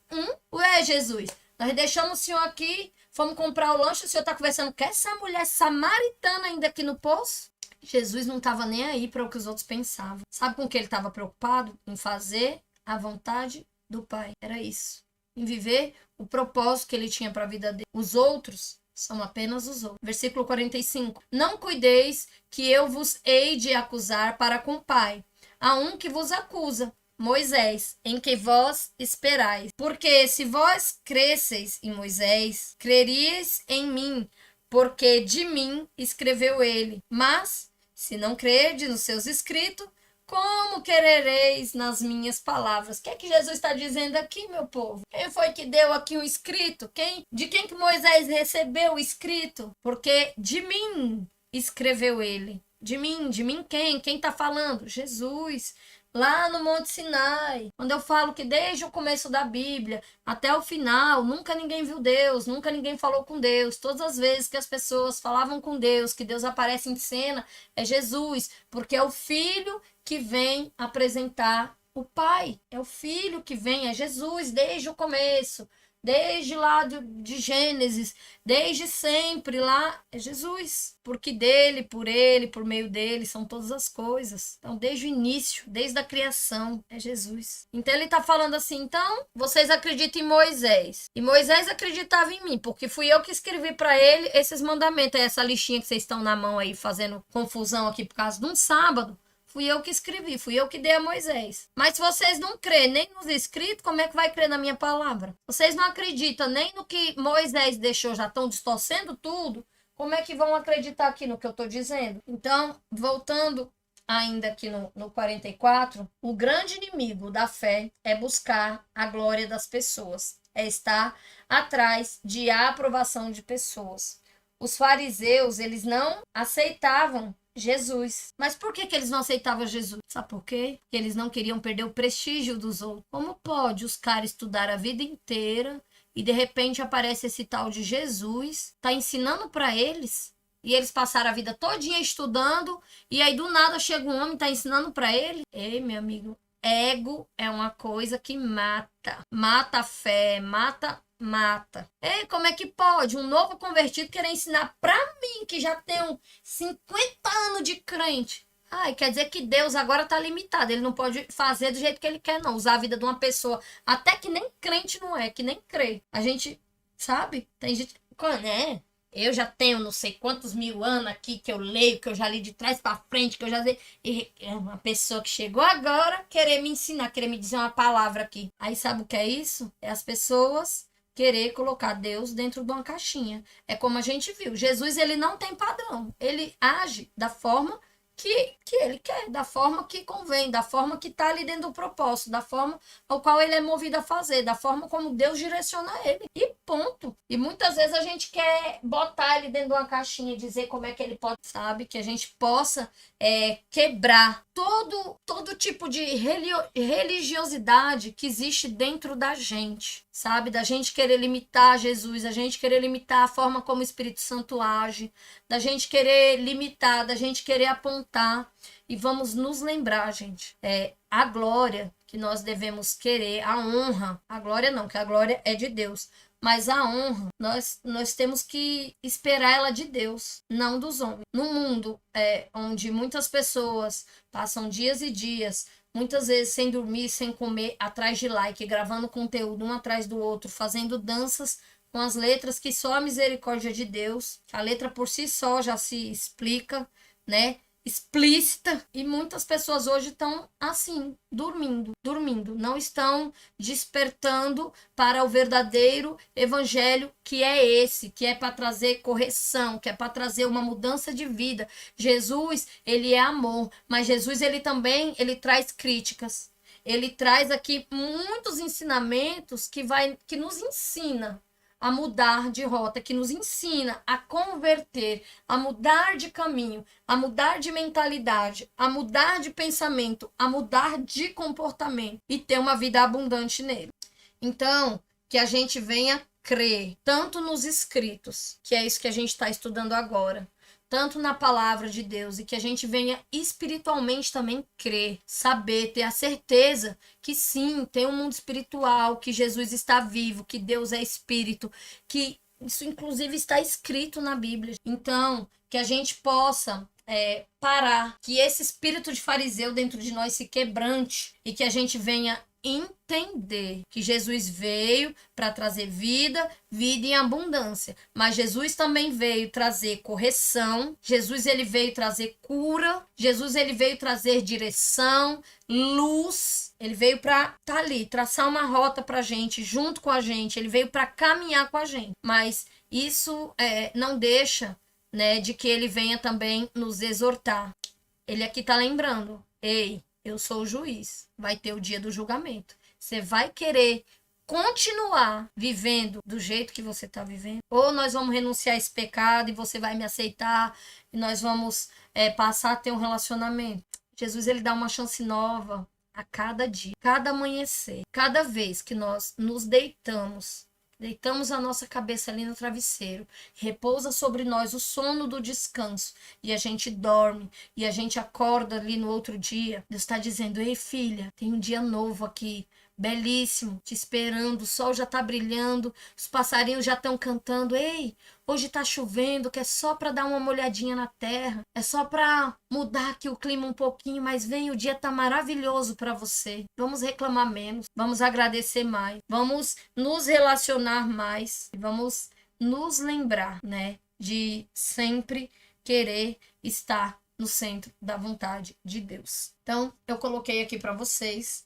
Ué, Jesus, nós deixamos o senhor aqui, fomos comprar o lanche, o senhor tá conversando com essa mulher samaritana ainda aqui no poço? Jesus não estava nem aí para o que os outros pensavam. Sabe com o que ele estava preocupado? Em fazer a vontade do Pai. Era isso. Em viver o propósito que ele tinha para a vida dele. Os outros são apenas os outros. Versículo 45. Não cuideis que eu vos hei de acusar para com o Pai. A um que vos acusa, Moisés, em que vós esperais. Porque se vós cresceis em Moisés, creríeis em mim, porque de mim escreveu ele. Mas, se não crerdes nos seus escritos, como querereis nas minhas palavras? O que é que Jesus está dizendo aqui, meu povo? Quem foi que deu aqui o escrito? De quem que Moisés recebeu o escrito? Porque de mim escreveu ele. De mim quem? Quem está falando? Jesus, lá no Monte Sinai. Quando eu falo que desde o começo da Bíblia até o final, nunca ninguém viu Deus, nunca ninguém falou com Deus. Todas as vezes que as pessoas falavam com Deus, que Deus aparece em cena, é Jesus, porque é o Filho que vem apresentar o Pai. É o Filho que vem, é Jesus desde o começo. Desde lá de Gênesis, desde sempre lá é Jesus, porque dele, por ele, por meio dele são todas as coisas. Então, desde o início, desde a criação, é Jesus. Então, ele está falando assim, então, vocês acreditam em Moisés. E Moisés acreditava em mim, porque fui eu que escrevi para ele esses mandamentos, essa listinha que vocês estão na mão aí, fazendo confusão aqui por causa de um sábado. Fui eu que escrevi, fui eu que dei a Moisés. Mas se vocês não crêem nem nos escritos, como é que vai crer na minha palavra? Vocês não acreditam nem no que Moisés deixou, já estão distorcendo tudo. Como é que vão acreditar aqui no que eu estou dizendo? Então, voltando ainda aqui no 44, o grande inimigo da fé é buscar a glória das pessoas. É estar atrás de aprovação de pessoas. Os fariseus, eles não aceitavam Jesus. Mas por que eles não aceitavam Jesus? Sabe por quê? Porque eles não queriam perder o prestígio dos outros. Como pode os caras estudar a vida inteira e de repente aparece esse tal de Jesus, tá ensinando para eles, e eles passaram a vida todinha estudando, e aí do nada chega um homem e tá ensinando para ele? Ei, meu amigo, ego é uma coisa que mata. Mata a fé, mata. Ei, como é que pode um novo convertido querer ensinar pra mim, que já tenho 50 anos de crente? Ai, quer dizer que Deus agora tá limitado. Ele não pode fazer do jeito que ele quer, não. Usar a vida de uma pessoa, até que nem crente não é, que nem crê. A gente, sabe? Tem gente, né? Eu já tenho não sei quantos mil anos aqui que eu leio, que eu já li de trás pra frente, que eu já sei. E é uma pessoa que chegou agora querer me ensinar, querer me dizer uma palavra aqui. Aí sabe o que é isso? É as pessoas querer colocar Deus dentro de uma caixinha. É como a gente viu, Jesus ele não tem padrão, ele age da forma que ele quer, da forma que convém, da forma que está ali dentro do propósito, da forma ao qual ele é movido a fazer, da forma como Deus direciona ele. E ponto. E muitas vezes a gente quer botar ele dentro de uma caixinha e dizer como é que ele pode, sabe? Que a gente possa quebrar todo tipo de religiosidade que existe dentro da gente, sabe? Da gente querer limitar Jesus, da gente querer limitar a forma como o Espírito Santo age, da gente querer limitar, da gente querer apontar. E vamos nos lembrar, gente, a glória que nós devemos querer, a honra, a glória não, que a glória é de Deus, mas a honra, nós temos que esperar ela de Deus, não dos homens. No mundo onde muitas pessoas passam dias e dias, muitas vezes sem dormir, sem comer, atrás de like, gravando conteúdo um atrás do outro, fazendo danças com as letras que só a misericórdia de Deus, a letra por si só já se explica, né? Explícita, e muitas pessoas hoje estão assim, dormindo, não estão despertando para o verdadeiro evangelho, que é esse, que é para trazer correção, que é para trazer uma mudança de vida. Jesus, ele é amor, mas Jesus ele também, ele traz críticas. Ele traz aqui muitos ensinamentos que nos ensina a mudar de rota, que nos ensina a converter, a mudar de caminho, a mudar de mentalidade, a mudar de pensamento, a mudar de comportamento e ter uma vida abundante nele. Então, que a gente venha crer tanto nos escritos, que é isso que a gente está estudando agora, tanto na palavra de Deus, e que a gente venha espiritualmente também crer, saber, ter a certeza que sim, tem um mundo espiritual, que Jesus está vivo, que Deus é espírito, que isso inclusive está escrito na Bíblia. Então, que a gente possa parar, que esse espírito de fariseu dentro de nós se quebrante e que a gente venha entender que Jesus veio para trazer vida em abundância, mas Jesus também veio trazer correção, Jesus ele veio trazer cura, Jesus ele veio trazer direção, luz, ele veio para estar ali, traçar uma rota para a gente, junto com a gente, ele veio para caminhar com a gente, mas isso não deixa, né, de que ele venha também nos exortar. Ele aqui está lembrando, ei, eu sou o juiz, vai ter o dia do julgamento. Você vai querer continuar vivendo do jeito que você está vivendo? Ou nós vamos renunciar a esse pecado e você vai me aceitar e nós vamos passar a ter um relacionamento? Jesus ele dá uma chance nova a cada dia, cada amanhecer, cada vez que nós nos deitamos a nossa cabeça ali no travesseiro, repousa sobre nós o sono do descanso, e a gente dorme, e a gente acorda ali no outro dia, Deus está dizendo, ei filha, tem um dia novo aqui, belíssimo, te esperando, o sol já está brilhando, os passarinhos já estão cantando, ei, hoje está chovendo, que é só para dar uma molhadinha na terra, é só para mudar aqui o clima um pouquinho, mas vem, o dia está maravilhoso para você, vamos reclamar menos, vamos agradecer mais, vamos nos relacionar mais, vamos nos lembrar, né, de sempre querer estar no centro da vontade de Deus. Então, eu coloquei aqui para vocês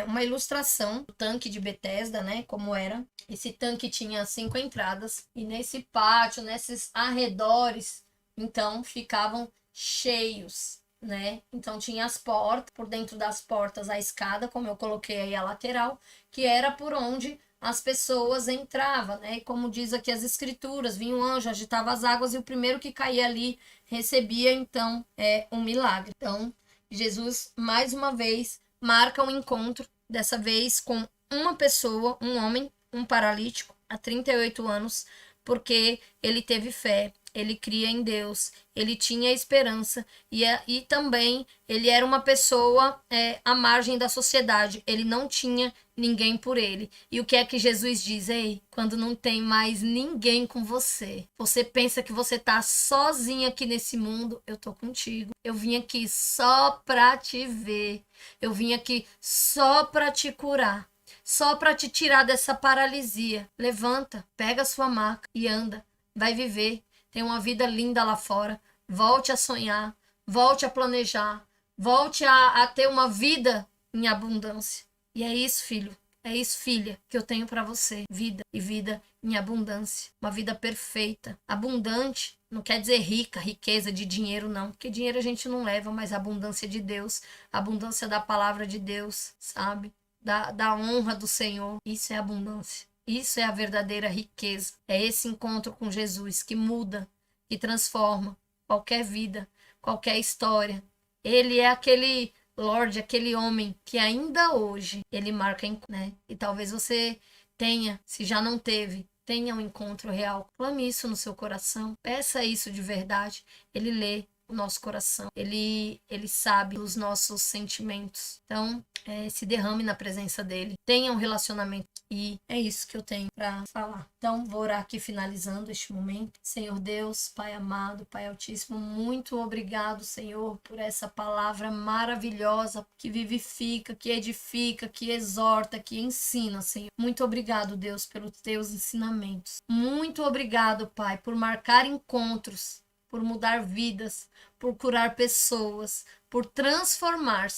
uma ilustração do tanque de Betesda, né, como era. Esse tanque tinha 5 entradas e nesse pátio, nesses arredores, então ficavam cheios, né? Então tinha as portas, por dentro das portas a escada, como eu coloquei aí a lateral, que era por onde as pessoas entravam, né? E como diz aqui as escrituras, vinha um anjo, agitava as águas e o primeiro que caía ali recebia então um milagre. Então Jesus mais uma vez marca um encontro, dessa vez com uma pessoa, um homem, um paralítico, há 38 anos, porque ele teve fé, ele cria em Deus, ele tinha esperança e também ele era uma pessoa à margem da sociedade, ele não tinha ninguém por ele. E o que é que Jesus diz? Ei, quando não tem mais ninguém com você, você pensa que você tá sozinha aqui nesse mundo, eu tô contigo. Eu vim aqui só pra te ver, eu vim aqui só pra te curar, só pra te tirar dessa paralisia. Levanta, pega a sua maca e anda, vai viver. Tem uma vida linda lá fora. Volte a sonhar, volte a planejar, volte a ter uma vida em abundância. E é isso, filho. É isso, filha, que eu tenho para você. Vida e vida em abundância. Uma vida perfeita. Abundante não quer dizer rica, riqueza de dinheiro, não. Porque dinheiro a gente não leva, mas a abundância de Deus, a abundância da palavra de Deus, sabe? Da honra do Senhor. Isso é abundância. Isso é a verdadeira riqueza. É esse encontro com Jesus que muda, que transforma qualquer vida, qualquer história. Ele é aquele Lorde, aquele homem que ainda hoje ele marca, né? E talvez você tenha, se já não teve, tenha um encontro real. Clame isso no seu coração, peça isso de verdade. Ele lê o nosso coração, ele sabe os nossos sentimentos. Então, se derrame na presença dele, tenha um relacionamento. E é isso que eu tenho para falar. Então, vou orar aqui finalizando este momento. Senhor Deus, Pai amado, Pai Altíssimo, muito obrigado, Senhor, por essa palavra maravilhosa que vivifica, que edifica, que exorta, que ensina, Senhor. Muito obrigado, Deus, pelos teus ensinamentos. Muito obrigado, Pai, por marcar encontros, por mudar vidas, por curar pessoas, por transformar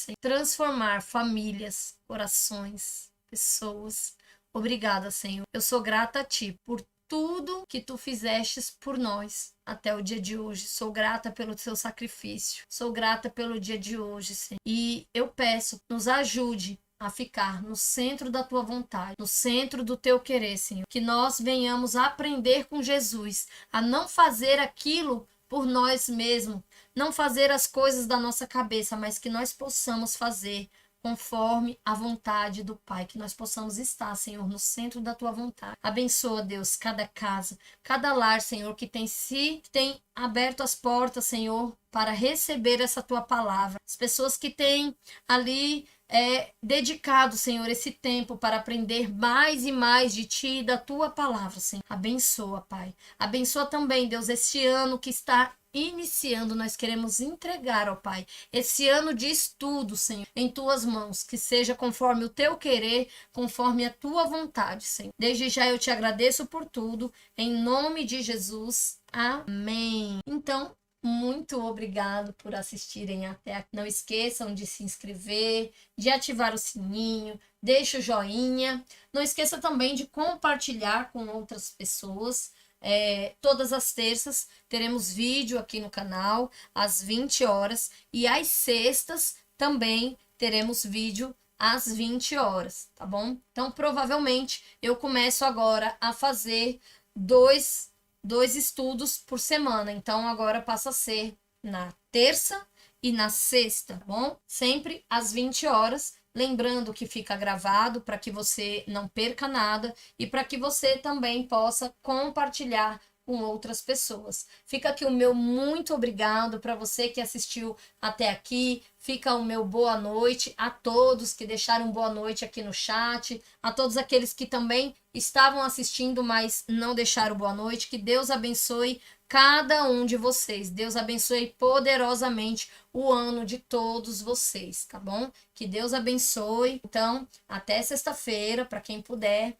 famílias, corações, pessoas. Obrigada, Senhor. Eu sou grata a Ti por tudo que Tu fizestes por nós até o dia de hoje. Sou grata pelo Seu sacrifício. Sou grata pelo dia de hoje, Senhor. E eu peço, nos ajude a ficar no centro da Tua vontade, no centro do Teu querer, Senhor. Que nós venhamos a aprender com Jesus a não fazer aquilo por nós mesmos, não fazer as coisas da nossa cabeça, mas que nós possamos fazer conforme a vontade do Pai, que nós possamos estar, Senhor, no centro da Tua vontade. Abençoa, Deus, cada casa, cada lar, Senhor, que tem aberto as portas, Senhor, para receber essa Tua palavra. As pessoas que têm ali dedicado, Senhor, esse tempo para aprender mais e mais de Ti e da Tua palavra, Senhor. Abençoa, Pai. Abençoa também, Deus, este ano que está iniciando, nós queremos entregar, ó Pai, esse ano de estudo, Senhor, em Tuas mãos, que seja conforme o Teu querer, conforme a Tua vontade, Senhor. Desde já eu Te agradeço por tudo, em nome de Jesus. Amém. Então, muito obrigado por assistirem até aqui. Não esqueçam de se inscrever, de ativar o sininho, deixa o joinha. Não esqueça também de compartilhar com outras pessoas. Todas as terças teremos vídeo aqui no canal às 20 horas e às sextas também teremos vídeo às 20 horas, tá bom? Então, provavelmente, eu começo agora a fazer dois estudos por semana. Então, agora passa a ser na terça e na sexta, tá bom? Sempre às 20 horas. Lembrando que fica gravado para que você não perca nada e para que você também possa compartilhar com outras pessoas. Fica aqui o meu muito obrigado para você que assistiu até aqui. Fica o meu boa noite a todos que deixaram boa noite aqui no chat, a todos aqueles que também estavam assistindo, mas não deixaram boa noite. Que Deus abençoe cada um de vocês. Deus abençoe poderosamente o ano de todos vocês, tá bom? Que Deus abençoe. Então, até sexta-feira, para quem puder.